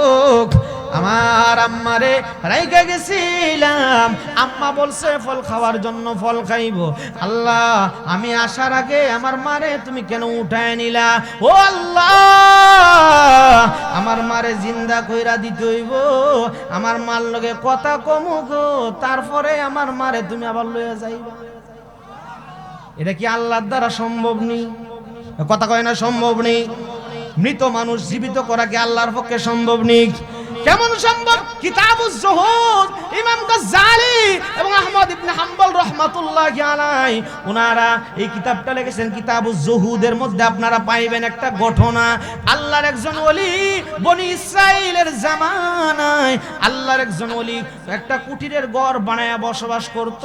আমার আম্মারে রাইখা গেছিলাম, আম্মা বলছে ফল খাওয়ার জন্য, ফল খাইব। আল্লাহ আমি আসার আগে আমার মারে তুমি কেন উঠায় নিলা? ও আল্লাহ আমার মারে জিন্দা কইরা দিতে হইব, আমার মার লগে কথা কমু গো, তারপরে আমার মারে তুমি আবার লইয়া যাইবা। এটা কি আল্লাহর দ্বারা সম্ভব নেই? কথা কয় না সম্ভব নেই। মৃত মানুষ জীবিত করা কি আল্লাহর পক্ষে সম্ভব নেই? কেমন সম্ভব? কিতাবুজ জুহুদ, ইমাম গাজ্জালি এবং আহমদ ইবনে হাম্বল রাহমাতুল্লাহি আলাইহি ওনারা এই কিতাবটা লিখেছেন। কিতাবুজ জুহুদের মধ্যে আপনারা পাইবেন একটা ঘটনা। আল্লাহর একজন ওলি বনি ইসরাইলের জামানায় আল্লাহর একজন ওলি একটা কুটিরের ঘর বানায়া বসবাস করত।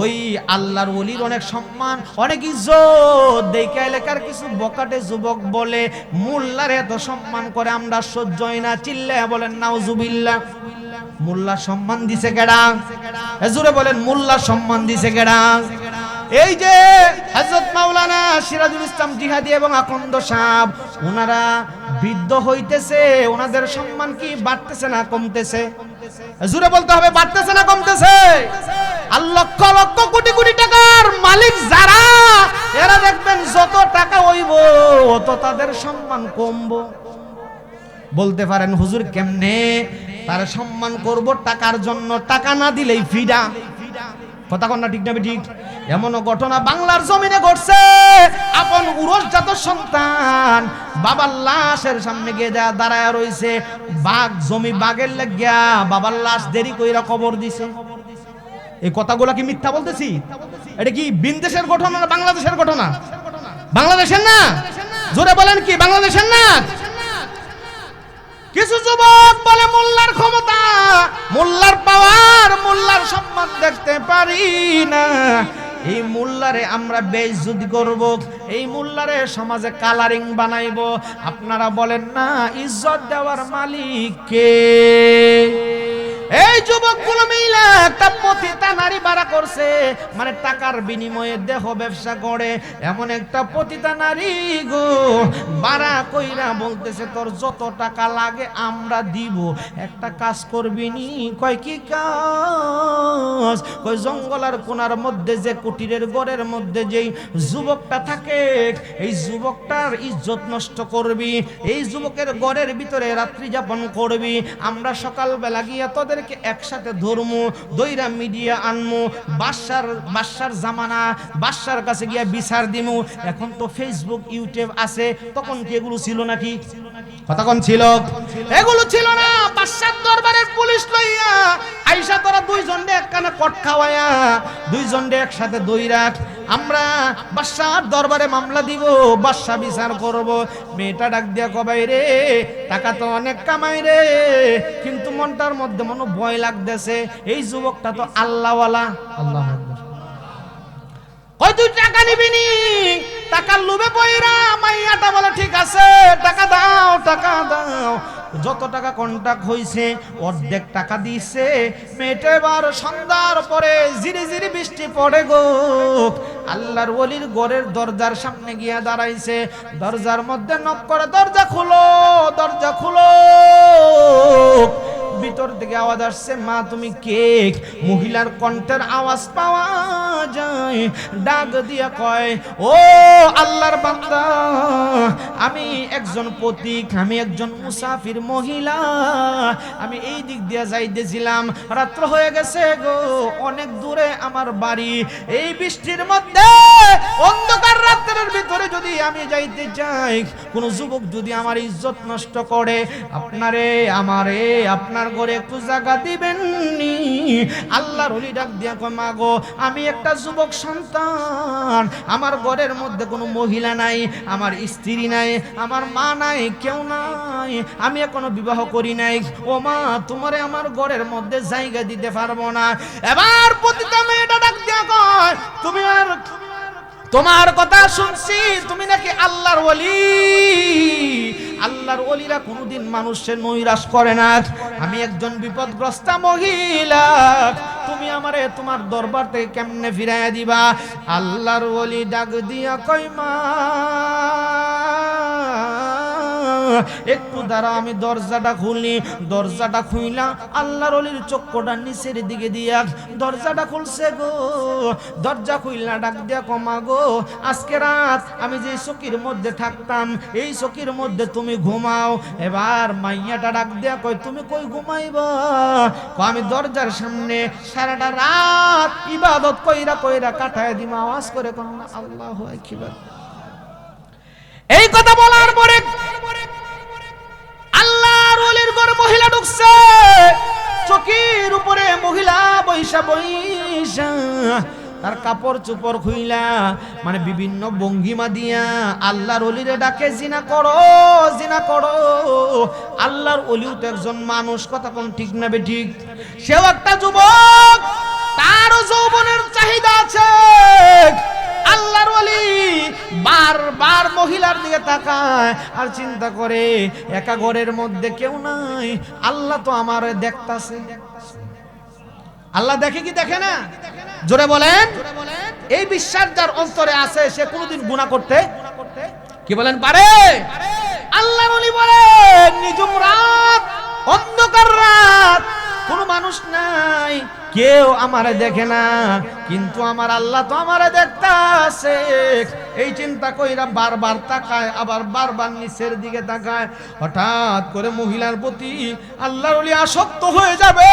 ওই আল্লাহর ওলির অনেক সম্মান, অনেক ইজ্জত। দেখে এলাকার কিছু বকাটে যুবক বলে, মোল্লার এত সম্মান করে আমরা সহ্য হয় না। চিল্লায়া বলেন নাউজুবিল্লাহ। মোল্লা সম্মান দিছে কেডা? জোরে বলেন মোল্লা সম্মান দিছে কেডা? এই যে হযরত মাওলানা সিরাজুল ইসলাম জিহাদি এবং আকন্দ সাহেব, ওনারা বৃদ্ধ হইতেছে, ওনাদের সম্মান কি বাড়তেছে না কমতেছে? জোরে বলতে হবে, বাড়তেছে না কমতেছে? আর লক্ষ লক্ষ কোটি কোটি টাকার মালিক যারা, এরা দেখবেন যত টাকা হইব তত তাদের সম্মান কমবো। বলতে পারেন হুজুর কেমনে? তার সম্মান করব টাকার জন্য, টাকা না দিলেই ফিডা। কথা কন না ঠিক না ঠিক? এমন ঘটনা বাংলার জমিনে ঘটছে। আপন উরসজাত সন্তান বাবার লাশের সামনে গিয়ে দাঁড়ায় রইছে, বাঘ জমি বাঘের লাগিয়া বাবার লাশ দেরি কইরা কবর দিছে। এই কথাগুলো কি মিথ্যা বলতেছি? এটা কি বিদেশের ঘটনা না বাংলাদেশের ঘটনা? বাংলাদেশের না? জোরে বলেন কি বাংলাদেশের না? কিছু যুবক বলে মোল্লার ক্ষমতা, মোল্লার পাওয়ার, মোল্লার সম্মান দেখতে পারি না। এই মোল্লারে আমরা বেইজ্জতি করব, এই মোল্লারে সমাজে কালারিং বানাইব। আপনারা বলেন না ইজ্জত দেওয়ার মালিক কে? এই যুবকগুলো মিলে একটা পতিতা নারী বাড়া করছে, মানে টাকার বিনিময়ে দেহ ব্যবসা করে। এমন একটা পতিতা নারী গো বাড়া কইরা বলতেছে, তোর যত টাকা লাগে আমরা দিব, একটা কাজ করবি নি? কয় কি কাজ? কয় জঙ্গলের কোনার মধ্যে যে কুটিরের ঘরের মধ্যে যেই যুবকটা থাকে, এই যুবকটার ইজ্জত নষ্ট করবি, এই যুবকের ঘরের ভিতরে রাত্রি যাপন করবি। আমরা সকালবেলা গিয়া তোদের একসাথে ধর্মু, দইরা মিডিয়া আনমু, বাদশার জামানা, বাদশার কাছে গিয়া বিচার দিমু। এখন তো ফেসবুক ইউটিউব আছে, তখন কি এগুলো ছিল নাকি? কতক্ষণ ছিল? এগুলো ছিল না। বাদশার দরবারের পুলিশ লইয়া আইসা তোরা দুইজনে একখানে কট খাওয়ায়া দুইজনে একসাথে দইরা আমরা বাদশার দরবারে মামলা দিব, বাদশা বিচার করব। মেয়েটা ডাক দিয়া কবাই রে, টাকা তো অনেক কামাই রে, কিন্তু মনটার মধ্যে মনে ভয় লাগতেছে। এই যুবকটা তো আল্লাহওয়ালা। আল্লাহ কই তুই টাকা নিবি নি? টাকার লোভে পয়রা মাইয়াটা বলে ঠিক আছে টাকা দাও, টাকা দাও। যত টাকা কন্ট্রাক্ট হইছে অর্ধেক টাকা দিছে। মেয়েটা এবার সন্ধ্যার পরে জিরি জিরি বৃষ্টি পড়ে গো, আল্লাহর ওলির ঘরের দরজার সামনে গিয়া দাঁড়াইছে। দরজার মধ্যে নক করে, দরজা খুলো, দরজা খুলো। ভিতর থেকে আওয়াজ আসছে, মা তুমি কে? মহিলার কণ্ঠের আওয়াজ পাওয়া যায়, ডাক দিয়া কয়, ও আল্লাহর বান্দা, আমি একজন পথিক, আমি একজন মুসাফির মহিলা, আমি এই দিক দিয়া যাইতেছিলাম, রাত্র হয়ে গেছে গো, অনেক দূরে আমার বাড়ি। এই বৃষ্টির মধ্যে অন্ধকার রাত্রের ভিতরে যদি আমি যাইতে চাই, কোন যুবক যদি আমার ইজ্জত নষ্ট করে, আপনারে আমারে আপনার ঘরে একটু জায়গা দিবেন নি? আল্লাহর ওলি ডাক দিয়া কয়, মা গো, আমি একটা যুবক সন্তান, আমার ঘরের মধ্যে কোনো মহিলা নাই, আমার স্ত্রী নাই, আমার মা নাই, কেউ নাই, আমি এখনো বিবাহ করি নাই। ও মা, তোমারে আমার ঘরের মধ্যে জায়গা দিতে পারবো না। এবার প্রতিটা মেয়েটা ডাক দিয়া কয়, তুমি আর তোমার কথা শুনছি, তুমি নাকি আল্লাহর ওলি। আল্লাহর ওলিরা কোনোদিন মানুষের নৈরাশ করে না। আমি একজন বিপদগ্রস্তা মহিলা, তুমি আমারে তোমার দরবার থেকে কেমনে ফিরাইয়া দিবা? আল্লাহর ওলি ডাক দিয়া কই, মা একটু দাঁড়া, আমি দরজাটা খুলি। দরজাটা খুইলা আল্লাহর ওলির চক্ষুটা নিচের দিকে দিয়া দরজাটা খুলছে গো। দরজা খুইলা ডাক দিয়া কমা গো, আজকে রাত আমি যে চকির মধ্যে থাকতাম, এই চকির মধ্যে তুমি ঘুমাও। এবার মাইয়াটা ডাক দিয়া কই, তুমি কই ঘুমাইবা? আমি দরজার সামনে সারাটা রাত ইবাদত কইরা কইরা কাটায় দিমা। আওয়াজ করে কোন আল্লাহু আকবার। এই কথা বলার পরে আল্লাহর ওলির ঘরে মহিলা ঢুকছে। চকির উপরে মহিলা বৈশা বৈশা তার কাপড় চোপড় খুইলা, মানে বিভিন্ন ভঙ্গিমা দিয়া আল্লাহর ওলিরে ডাকে, জিনা করো, জিনা করো। আল্লাহর ওলিও তো একজন মানুষ, কথা কোন ঠিক না বে ঠিক? সেও একটা যুবক, তারও যৌবনের চাহিদা আছে। আল্লাহর ওলি বারবার মহিলার দিকে তাকায় আর চিন্তা করে, একা ঘরের মধ্যে কেউ নাই, আল্লাহ তো আমারে দেখতাছে। আল্লাহ দেখে কি দেখে না? জোরে বলেন। এই বিশ্বাস যার অন্তরে আছে, সে কোনোদিন গুনাহ করতে কি বলেন পারে? আল্লাহর ওলি বলেন, নিঝুম রাত, অন্ধকার রাত, কোনো মানুষ নাই, কেউ আমারে দেখে না, কিন্তু আমার আল্লাহ তো আমারে দেখতাছে। এই চিন্তা কইরা বারবার তাকায়, আবার বারবার নিচের দিকে তাকায়। হঠাৎ করে মহিলার প্রতি আল্লাহর ওলি আসক্ত হয়ে যাবে।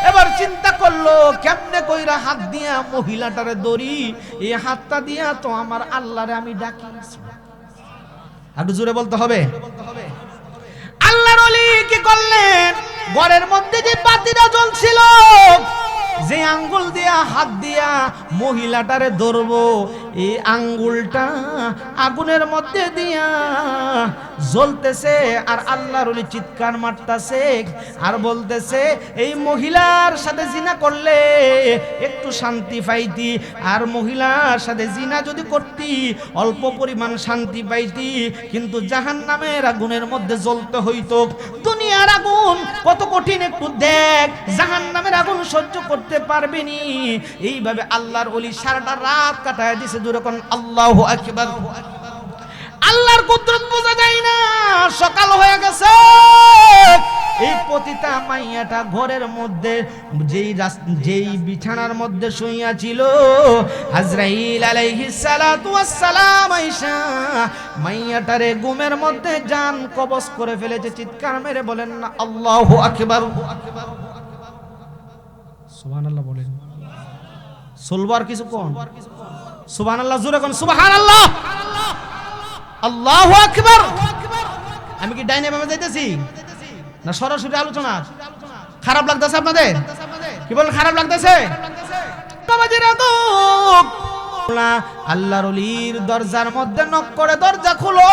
এবার চিন্তা করলো, কেমনে কইরা হাত দিয়া মহিলাটারে ধরি, এই হাতটা দিয়া তো আমার আল্লাহরে আমি ডাকি। একটু জোরে বলতে হবে। আল্লাহর ওলি কি করলেন? ঘরের মধ্যে যে বাতিটা জ্বলছিল, যে আঙ্গুল দিয়া হাত দিয়া মহিলাটারে ধরবো, এই আঙ্গুলটা আগুনের মধ্যে দিয়া জ্বলতেছে। আর আল্লাহর ওলি চিৎকার মারতেছে আর বলতেছে, এই মহিলার সাথে জিনা করলে একটু শান্তি পাইতি, আর মহিলার সাথে জিনা যদি করতি অল্প পরিমাণ শান্তি পাইতি, কিন্তু জাহান্নামের আগুনের মধ্যে জ্বলতে হইতো। দুনিয়ার আগুন কত কঠিন একটু দেখ, জাহান্নামের আগুন সহ্য করতে পারবি নি। এইভাবে আল্লাহর ওলি সারাটা রাত কাটায় দিছে। দুরকম আল্লাহু আকবার। আল্লাহর কুদরত বোঝা যায় না। সকাল হয়ে গেছে। এই পতিতা মাইয়াটা ঘরের মধ্যে যেই বিছানার মধ্যে শুইয়া ছিল, আজরাইল আলাইহিস সালাতু ওয়াস সালাম আয়েশা মাইয়াটারে ঘুমের মধ্যে জান কবজ করে ফেলেছে। চিৎকার মেরে বলেন না আল্লাহু আকবার। সুবহানাল্লাহ বলেন। সুলবার কিছু কোন সুবহানাল্লাহ, জোরে কোন সুবহানাল্লাহ। আল্লাহু আকবার। আমি কি ডাইনে বামে যাইতেছি না সরাসরি আলোচনা? খারাপ লাগতেছে আপনাদের? কি বলেন খারাপ লাগতেছে? আল্লাহর ওলির দরজার মধ্যে নক করে, দরজা খুলো,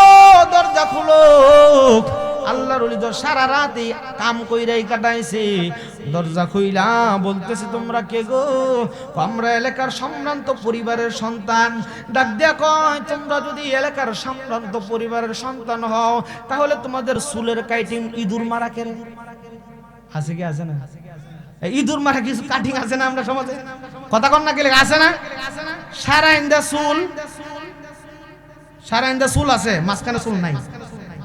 দরজা খুলো। আল্লাহর ওলি তো সারা রাত কাম কইরাই কাটাইছে, দরজা খুইলা বলতেছে তোমরা কে গো? আমরা এলাকার সম্ভ্রান্ত পরিবারের সন্তান। ডাক দিয়া কয় তোমরা যদি এলাকার সম্ভ্রান্ত পরিবারের সন্তান হও তাহলে তোমাদের চুলের কাটিং ইঁদুর মারা কেন আছে কি আছে না? ইঁদুর মারা কিছু কাটিং আছে না আমরা সমাজে? কথা কন না গেলে আছে না? সারা ইন্দা চুল, সারা ইন্দা চুল আছে, মাঝখানে চুল নাই,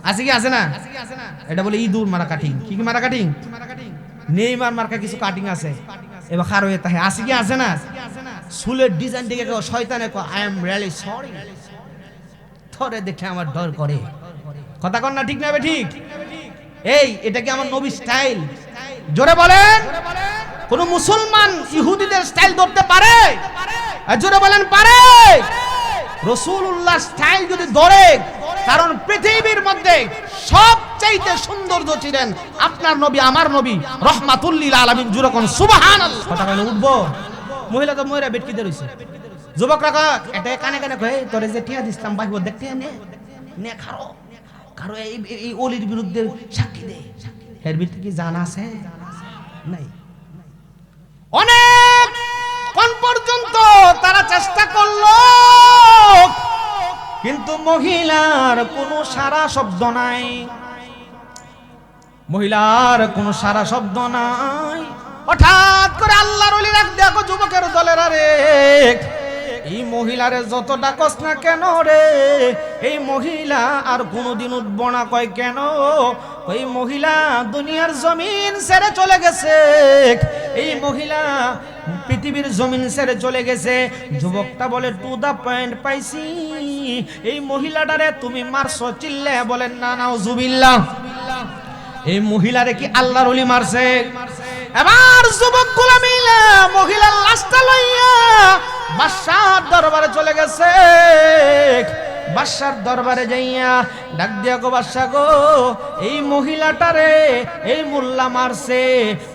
আছে কি আছে না? এটা বলে ইঁদুর মারা কাটিং। কি কি মারা কাটিং? নেইমার মার্কা কিছু কাটিং আছে। এবার খার হয়ে তাহে আছে কি আছে না? চুলের ডিজাইন দেখে শয়তানে কয় আই এম রিয়েলি সরি, থরে দেখে আমার ডর করে। কথা কন না ঠিক না? ঠিক। এই এটা কি আমার নবী স্টাইল? জোরে বলেন। কোন মুসলমান ইহুদিদের স্টাইল ধরতে পারে? জোরে বলেন পারে? রাসূলুল্লাহ স্টাইল যদি ধরে, কারণ পৃথিবীর মধ্যে সবচাইতে সৌন্দর্য ছিলেন আপনার নবী, আমার নবী রাহমাতুল লিল আলামিন। জোরে কোন সুবহানাল্লাহ। কথা কইলে উঠবো? মহিলা তো মহিলা বেটকিতে রইছে। যুবকরা কয় এটা কানে কানে কয় তোরে যে টিয়া দিছলাম বাইব দেখতে নে নে খারো খারো, এই ওলির বিরুদ্ধে সাক্ষী দে। এর ভিতরে কি জানা আছে? নাই। অনেক কোন পর্যন্ত তারা চেষ্টা করলো, কিন্তু মহিলার কোনো সারা শব্দ নাই, মহিলার কোনো সারা শব্দ নাই। হঠাৎ করে আল্লাহর ওলি ডাক দেখো যুবকের দলের, আরে এই মহিলারে যত ডাকস না কেন রে, এই মহিলা আর কোনোদিন উঠবো না। কয় কেন? ওই মহিলা দুনিয়ার জমিন ছেড়ে চলে গেছে, এই মহিলা পৃথিবীর জমিন ছেড়ে চলে গেছে। যুবকটা বলে টু দা পয়েন্ট পাইছি, এই মহিলাটারে তুমি মারছো। চিল্লে বলেন না নাউজুবিল্লাহ। এই মহিলারে কি আল্লাহর ওলি মারছে? এবার যুবকগুলো মিলে মহিলার লাশটা লইয়া বাদশার দরবারে চলে গেছে। বাদশার দরবারে যাইয়া ডাক দিয়া গো বাদশা গো, এই মহিলাটারে এই মোল্লা মারছে।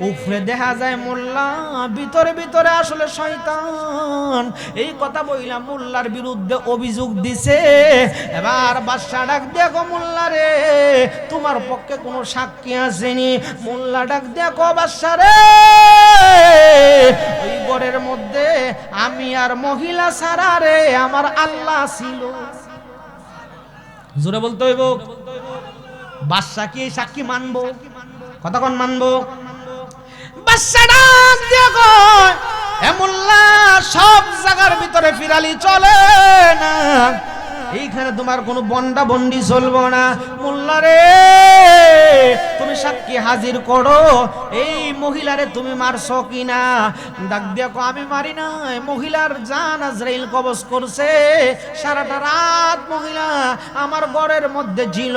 উপরে দেখা যায় মোল্লা, ভিতরে ভিতরে আসলে শয়তান। এই কথা বইলা মোল্লার বিরুদ্ধে অভিযোগ দিছে। এবার বাদশা ডাক দিয়া গো মোল্লা রে, তোমার পক্ষে কোনো সাক্ষী আসেনি? মোল্লা ডাক দিয়া গো বাদশা রে, ওই ঘরের মধ্যে আমি আর মহিলা ছাড়া রে আমার আল্লাহ ছিল। জোরে বলতে হইব। বাদশা কি সাক্ষী মানবো? কতক্ষণ মানবো? বাদশা ডাক দিয়া কয় এ মোল্লা, সব জায়গার ভিতরে ফিরালি চলে না, এইখানে তোমার কোনো বন্ডা বন্ডি চলবো না। মোল্লা রে তুমি সাক্ষী হাজির করো, এই মহিলারে তুমি মারছো কিনা? ডাক দিয়া কয় আমি মারি নাই, মহিলার জান আজরাইল কবজ করছে। সারাটা রাত মহিলা আমার ঘরের মধ্যে ছিল।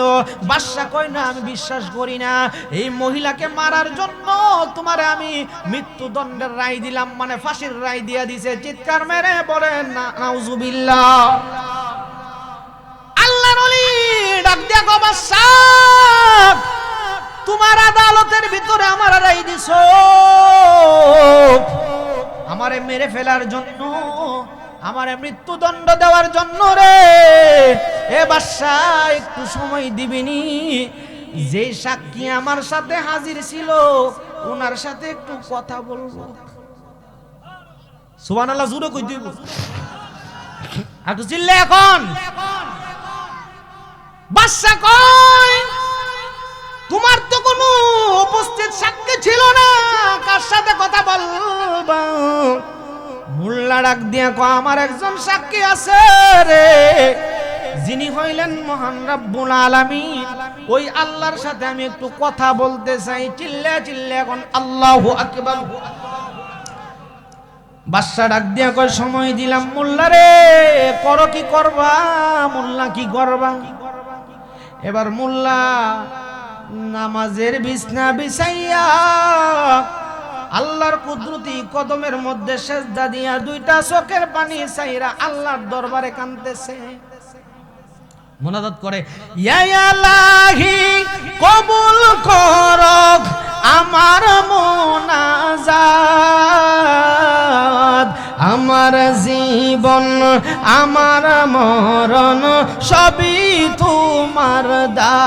বাদশা কয় না, আমি বিশ্বাস করি না। এই মহিলাকে মারার জন্য তোমারে আমি মৃত্যুদণ্ডের রায় দিলাম, মানে ফাঁসির রায় দিয়া দিছে। চিৎকার মেরে বলেন না নাউজুবিল্লাহ। আল্লাহর ওলি ডাক দিয়া গো বাদশা, তোমার আদালতের ভিতরে আমার রায় দিছো, আমারে মেরে ফেলার জন্য, আমারে মৃত্যুদণ্ড দেওয়ার জন্য রে। এ বাদশা একটু সময় দিবিনি? যে সাক্ষী আমার সাথে হাজির ছিল ওনার সাথে একটু কথা বলবো। সুবহানাল্লাহ জোরে কই দিব। আর তো চিল্লে এখন বাদশা কয় তোমার তো কোনো উপস্থিত সাক্ষী ছিল না, কার সাথে কথা বলবা? মোল্লা ডাক দিয়া কয় আমার একজন সাক্ষী আছে রে, যিনি হইলেন মহান রব্বুল আলামিন। ওই আল্লাহর সাথে আমি একটু কথা বলতে চাই। চিল্লে চিল্লে এখন আল্লাহু আকবার। বাদশা ডাক দিয়া কয় সময় দিলাম মোল্লা রে, করো কি করবা? মোল্লা কি করবা? এবার মোল্লা নামাজের বিছনা বিছাইয়া আল্লাহর কুদরতি কদমের মধ্যে সেজদা দিয়া দুইটা চোখের পানি চাইরা আল্লাহর দরবারে কাঁদতেছে, মুনাজাত করে ইয়া ইলাহি কবুল করো আমার মুনাজাত, আমার জীবন আমার মরণ সবই তোমার দান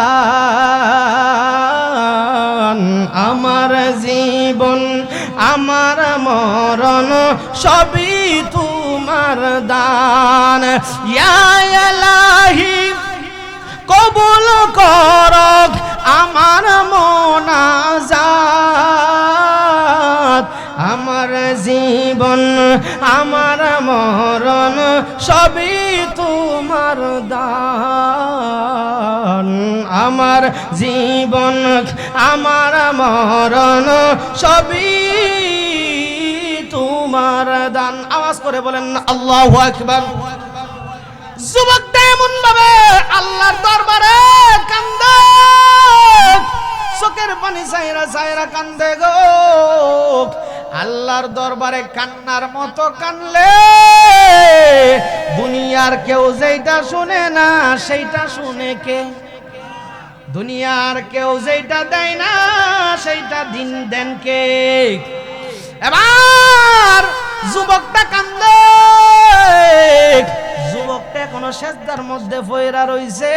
আমার জীবন আমার মরণ সবই তোমার দান ইয়া ইলাহি কবুল করক আমার মোনাজাত আমার জীবন আমার মরণ সবই তোমার দান আমার জীবন আমার মরণ সবই তোমার দান আওয়াজ করে বলেন আল্লাহু আকবার যুবকটা এমন ভাবে আল্লাহর দরবারে কান্দে চোখের পানি চাইরা চাইরা কান্দে গো আল্লাহর দরবারে কান্নার মতো কানলে দুনিয়ার কেউ যেটা শুনে না সেইটা শুনে কে দুনিয়ার কেউ যেটা দেয় না সেইটা দিন দেন কে এবার যুবকটা কান্দে যুবকটা এখনো সেজদার মধ্যে পয়রা রইছে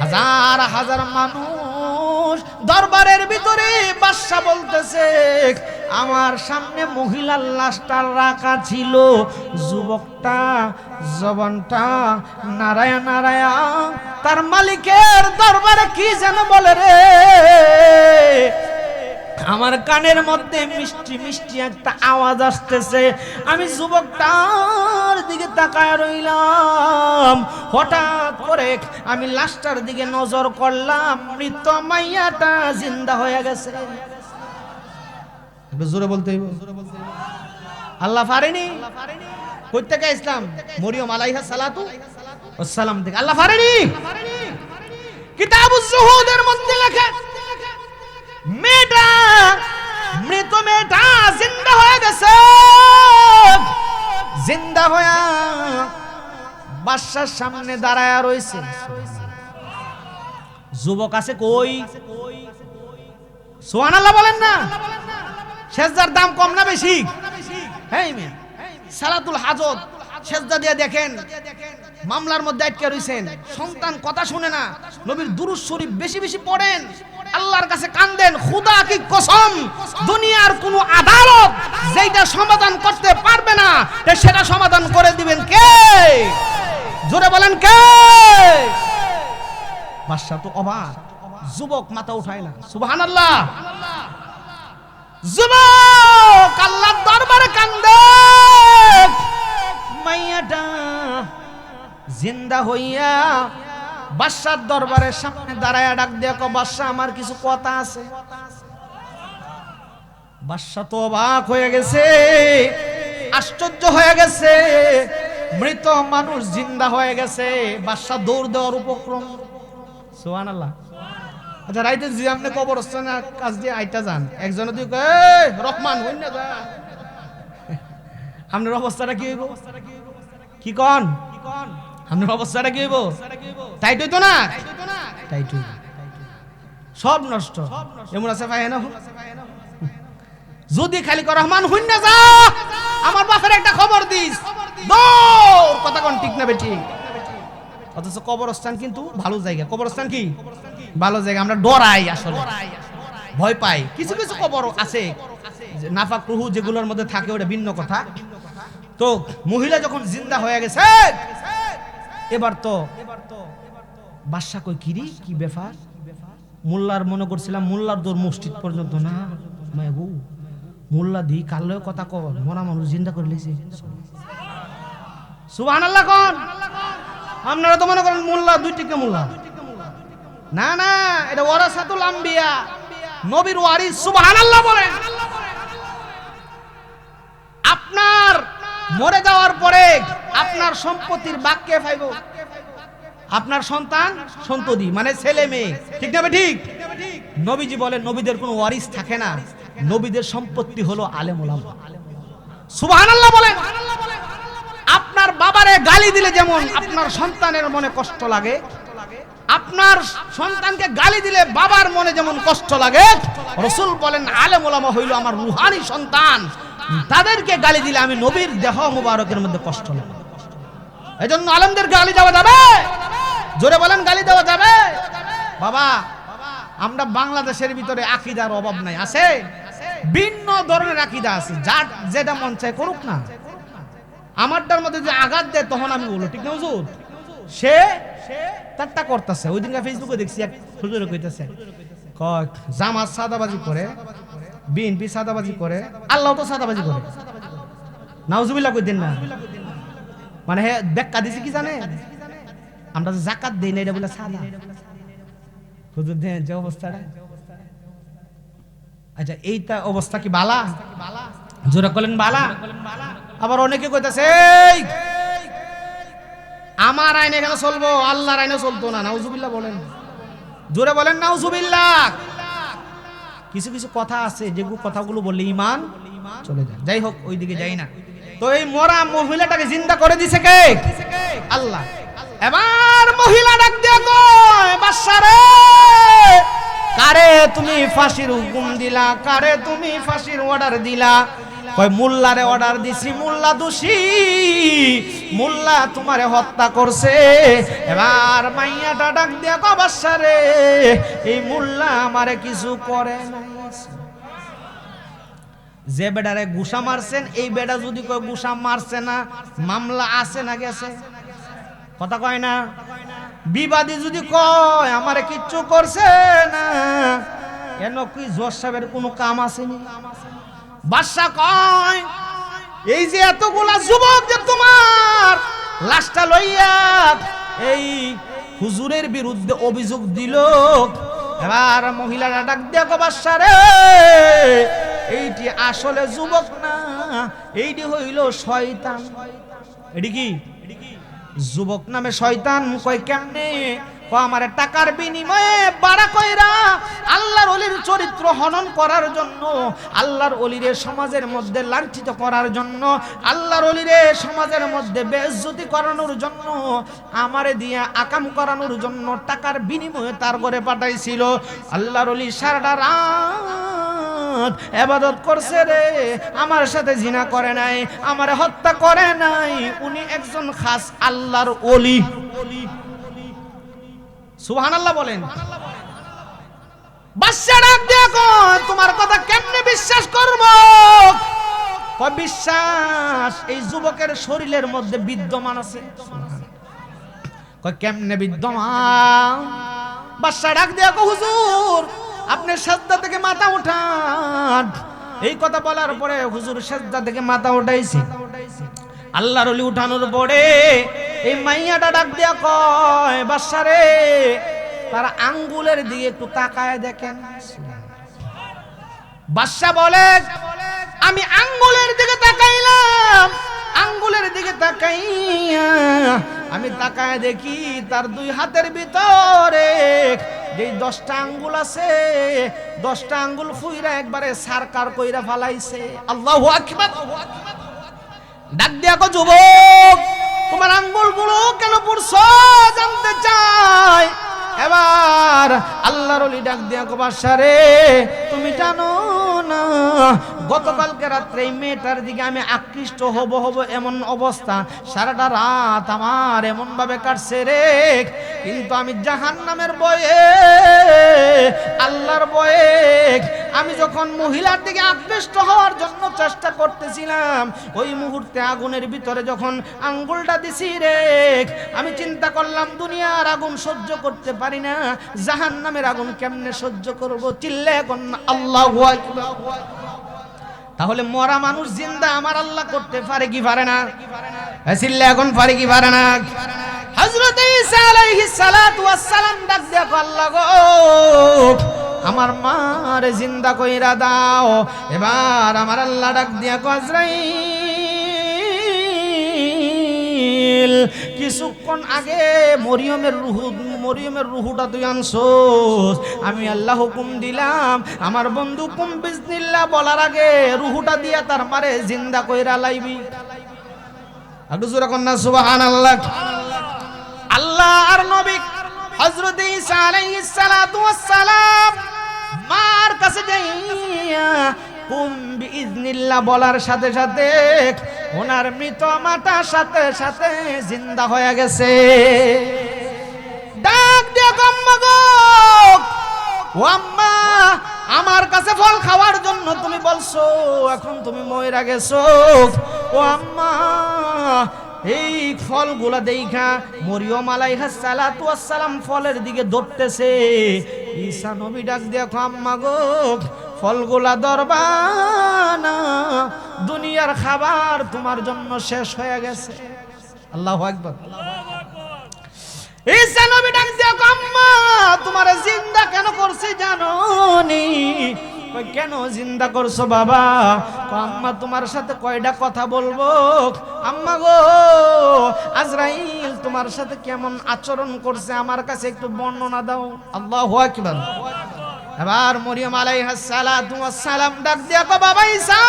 হাজার হাজার মানুষ দরবারের ভিতরে বাদশা বলতেছে আমার সামনে মহিলার লাশটা রাখা ছিল যুবকটা জবানটা নারায়া নারায়া তার মালিকের দরবারে কি যেন বলে রে আমার কানের মধ্যে মিষ্টি মিষ্টি একটা আওয়াজ আসতেছে আমি যুবকটার দিকে তাকায় রইলাম হঠাৎ করে আমি লাশটার দিকে নজর করলাম মৃত মাইয়াটা জিন্দা হয়ে গেছে একটু জোরে বলতে হইব আল্লাহ পারেনি কই থেকে ইসলাম মরিয়ম আলাইহা সালাতু ওয়াস সালাম থেকে আল্লাহ পারেনি কিতাবুজ জুহুদের মধ্যে লেখা মেয়েটা মৃত মেয়েটা জিন্দা হয়ে গেছে জিন্দা হয়ে বাদশার সামনে দাঁড়ায় রয়েছে যুবক আছে কই সুবহানাল্লাহ বলেন না সেজদার দাম কম না বেশি হেই মিয়া সালাতুল হাজত সেজদা দিয়ে দেখেন মামলার মধ্যে আটকে রইছেন সন্তান কথা শুনে না নবীর দুরূদ শরীফ বেশি বেশি পড়েন আল্লাহর কাছে কান্দেন খোদা কি কসম দুনিয়ার কোন আদালত যেটা সমাধান করতে পারবে না সেটা সমাধান করে দিবেন কে জোরে বলেন কে বাদশা তো অবাক যুবক মাথা উঠায় না সুবহানাল্লাহ যুবক আল্লাহর দরবারে কান্দে মাইয়াটা জিন্দা হইয়া বাদশার দরবারের সামনে দাঁড়ায়া ডাক দিয়ে কো বাদশা আমার কিছু কথা আছে বাদশা তো অবাক হয়ে গেছে আশ্চর্য হয়ে গেছে মৃত মানুষ জিন্দা হয়ে গেছে বাদশা দৌড় দেওয়ার উপক্রম সুবহানাল্লাহ আচ্ছা রাইতে জি আপনি কবরস্থানের কাছ দিয়ে আইটা যান একজন তুই রহমান হইন না যা আপনার অবস্থাটা কি হইব কি কন আপনার অবস্থাটা কি হইব টাইট হইতো না টাইট হইব সব নষ্ট এমন আছে ভাই না যদি খালি রহমান হইন না যা আমার বাপের একটা খবর দিস দৌড় কথা কোন ঠিক না বেটি অথচ কবরস্থান কিন্তু ভালো জায়গা কবরস্থান কি ভালো জায়গা আমরা ডরাই আসলে ভয় পাই কিছু কিছু কবর আছে নাফাক রুহু যেগুলোর মধ্যে থাকে ওটা ভিন্ন কথা তো মহিলা যখন জিন্দা হয়ে গেছে এবার তো বাদশা কই কিরি কি ব্যাপার মোল্লার মনে করছিলাম মোল্লার দৌড় মসজিদ পর্যন্ত না মায়াবু মোল্লা দি কালেও কথা কর মরা মানুষ জিন্দা করে লিছে সুবহানাল্লাহ কোন আপনারা তো মনে করেন মোল্লা দুই টিকে মোল্লা না না এটা ওয়ারাসাতুল আম্বিয়া নবীর ওয়ারিস সুবহানাল্লাহ বলেন আপনার মরে যাওয়ার পরে আপনার সম্পত্তির ভাগ কে পাইব আপনার সন্তান সন্ততি মানে ছেলে মেয়ে ঠিক না ঠিক নবীজি বলেন নবীদের কোনো ওয়ারিস থাকে না নবীদের সম্পত্তি হলো আলেম ওলামা সুবহানাল্লাহ বলেন আপনার বাবারে গালি দিলে যেমন আপনার সন্তানের মনে কষ্ট লাগে আপনার সন্তানকে গালি দিলে বাবার মনে যেমন কষ্ট লাগে রাসূল বলেন আলেম ওলামা হইল আমার রূহানি সন্তান তাদেরকে গালি দিলে আমি নবীর দেহ মুবারকের মধ্যে কষ্ট লাগে। এজন্য আলেমদের গালি দেওয়া যাবে? জোরে বলেন, গালি দেওয়া যাবে? বাবা, আমরা বাংলাদেশের ভিতরে আকীদার অভাব নাই, আছে? ভিন্ন ধরনের আকীদা আছে, যার যেটা মন চায় করুক না। আমারটার মধ্যে যে আঘাত দেয় তখন আমি বলো, ঠিক না হুজুর? সে তারটা করতেছে। ওই দিনকে ফেসবুকে দেখছি এক হুজুরে কইতেছে, জামাত সাদাবাজি করে, বিএনপি সাদাবাজি করে, আল্লাহ তো সাদাবাজি করে। নাউজুবিল্লাহ কইতেন না? মানে হে ব্যাখ্যা দিছি কি জানে, আমরা যে যাকাত দেই না এটা বলে সাদা। হুজুর দেন যে অবস্থাটা, আচ্ছা এইটা অবস্থা কি বালা? জোরে বলেন বালা? আবার অনেকে কইতাছে এই আমার আইনে কেন চলবো, আল্লাহর আইনে চলতো না। নাউজুবিল্লাহ বলেন, জোরে বলেন নাউজুবিল্লাহ। কিছু কিছু কথা আছে যেগুলো কথাগুলো বললে ঈমান চলে যায়। যাই হোক, ওই দিকে যাই না। তো এই মরা মহিলাটাকে জিন্দা করে দিছে কে? আল্লাহ। এবার মহিলা ডাক দিয়ে কয়, বাদশারে, কারে তুমি ফাঁসির হুকুম দিলা, কারে তুমি ফাঁসির অর্ডার দিলা? কয় মোল্লারে অর্ডার দিছি, মোল্লা দোষী, মোল্লা তোমারে হত্যা করছে। এবার মাইয়াটা ডাক দিয়া কয়, বাদশারে, এই মোল্লা আমারে কিছু করে নাই। যে বেডারে গুসা মারছেন, এই বেডা যদি কয় গুসা মারছে না, মামলা আছে না গেছে? কথা কয় না? বিবাদী যদি কয় আমারে কিচ্ছু করছে না, এন কি জজ সাহেবের কোনো কাম আসেনি? বাদশা কয়, এই যে এতগুলা যুবক যে তোমার লাশটা লইয়া এই হুজুরের বিরুদ্ধে অভিযোগ দিল, এবার মহিলারা ডাক দিয়া কয়, বাদশা রে, এইটি আসলে যুবক না, এইটি হইল শয়তান। এটি কি যুবক নামে শয়তান? কয় কেমনে? কয় আমারে টাকার বিনিময়ে বাড়া কইরা আল্লাহর ওলির চরিত্র হনন করার জন্য, আল্লাহর ওলিরে সমাজের মধ্যে লাঞ্ছিত করার জন্য, আল্লাহর ওলিরে সমাজের মধ্যে বেইজ্জতি করানোর জন্য, আমারে দিয়া আকাম করানোর জন্য টাকার বিনিময়ে তার ঘরে পাঠাইছিল। আল্লাহর ওলি সারাটা রাত ইবাদত করছে রে, আমার সাথে জিনা করে নাই, আমারে হত্যা করে নাই। উনি একজন খাস আল্লাহর ওলি। সুবহানাল্লাহ বলেন। বাদশা ডাক দিয়া কয়, তোমার কথা কেমনে বিশ্বাস করব? কয় বিশ্বাস এই যুবকের শরীরের মধ্যে বিদ্যমান আছে। কয় কেমনে বিদ্যমান? বাদশা ডাক দিয়া কয়, হুজুর আপনি সাজদা থেকে মাথা উঠান। এই কথা বলার পরে হুজুর সাজদা থেকে মাথা উঠাইছে। আল্লাহর ওলি উঠানোর পরে এই মাইয়াটা ডাক দিয়া কয়, বাদশা রে, তার আঙ্গুলের দিকে একটু তাকায় দেখেন। বাদশা বলে, আমি আঙ্গুলের দিকে তাকাইলাম, আঙ্গুলের দিকে তাকাইয়া আমি তাকায় দেখি তার দুই হাতের ভিতরে যে 10টা আঙ্গুল আছে, 10টা আঙ্গুল ফুইরা একবারে সারকার কইরা ফালাইছে। আল্লাহু আকবার। ডাক দিয়া কয়, যুবক তোমার আঙ্গুলগুলো কেন পুড়ছো জানতে চাই। এবার আল্লাহর ওলি ডাক দিয়া কয়, বাদশা রে, তুমি জানো না গতকালকে রাত্রে এই মেয়েটার দিকে আমি আকৃষ্ট হব এমন অবস্থা, সারাটা রাত আমার এমন ভাবে কাটছে রে, কিন্তু আমি জাহান্নামের ভয়ে, আল্লাহর ভয়ে আমি যখন মহিলার দিকে আকৃষ্ট হওয়ার জন্য চেষ্টা করতেছিলাম, ওই মুহূর্তে আগুনের ভিতরে যখন আঙ্গুলটা দিছি রে, আমি চিন্তা করলাম দুনিয়ার আগুন সহ্য করতে পারি না, জাহান্নামের আগুন কেমনে সহ্য করব? চিল্লে এখন আল্লাহু আকবার। তাহলে মরা মানুষ জিন্দা আমার আল্লাহ করতে পারে কি পারে না? চিল্লে এখন পারে কি পারে না? হযরত ঈসা আলাইহিস সালাতু ওয়াস সালাম ডাক দেয়া কয়, আল্লাহ গো আমার মারে জিন্দা কইরা দাও। এবার আমার আল্লাহ ডাক দিয়া কয়, আজরাইল কিছুক্ষণ আগে মরিয়মের রুহুটা তুই আনছস, আমি আল্লাহ হুকুম দিলাম আমার বন্ধু কুম বিসমিল্লাহ বলার আগে রুহুটা দিয়া তার মারে জিন্দা কইরা লাইবি। একটু জোরে কন্যা সুবহানাল্লাহ। আল্লাহর নবী হযরত ঈসা আলাইহিস সালাতু ওয়াস সালাম মার কাছে যাইয়া কুম বিইজনিল্লাহ বলার সাথে সাথে ওনার মৃত মাতার সাথে সাথে জিন্দা হয়ে গেছে। ডাক দিয়ে আম্মা গো, ও আম্মা, আমার কাছে ফল খাওয়ার জন্য তুমি বলছো, এখন তুমি মইরা গেছো। ও আম্মা, এই ফলগুলা দেখা মরিয়ম আলাইহিস সালাতু ওয়াস সালাম ফলের দিকে দৌড়তেছে। ঈসা নবী ডাক দেখো, আম্মা গো, ফলগুলা ধরবা না, দুনিয়ার খাবার তোমার জন্য শেষ হয়ে গেছে। আল্লাহু আকবার। ঈসা নবী ডাক দেখো, আম্মা, তোমারে জিন্দা কেন করছি জানো নি? কেন জিন্দা করছো বাবা? আম্মা, তোমার সাথে কয়টা কথা বলবো। আম্মা গো, আজরাইল তোমার সাথে কেমন আচরণ করছে আমার কাছে একটু বর্ণনা দাও। আল্লাহু আকবার। এবার মরিয়ম আলাইহিস সালাতু ওয়াস সালাম ডাক দিয়া কো, বাবা ঈসা,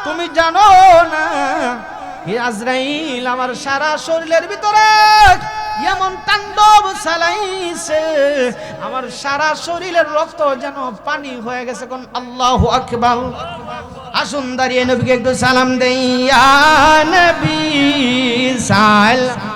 তুমি জানো না এই আজরাইল আমার সারা শরীরের ভিতরে এমন তাণ্ডব চালাইছে, আমার সারা শরীরের রক্ত যেন পানি হয়ে গেছে। কোন আল্লাহু আকবার। আসুন দাঁড়িয়ে নবীকে একটু সালাম দেই। ইয়া নবী সালাম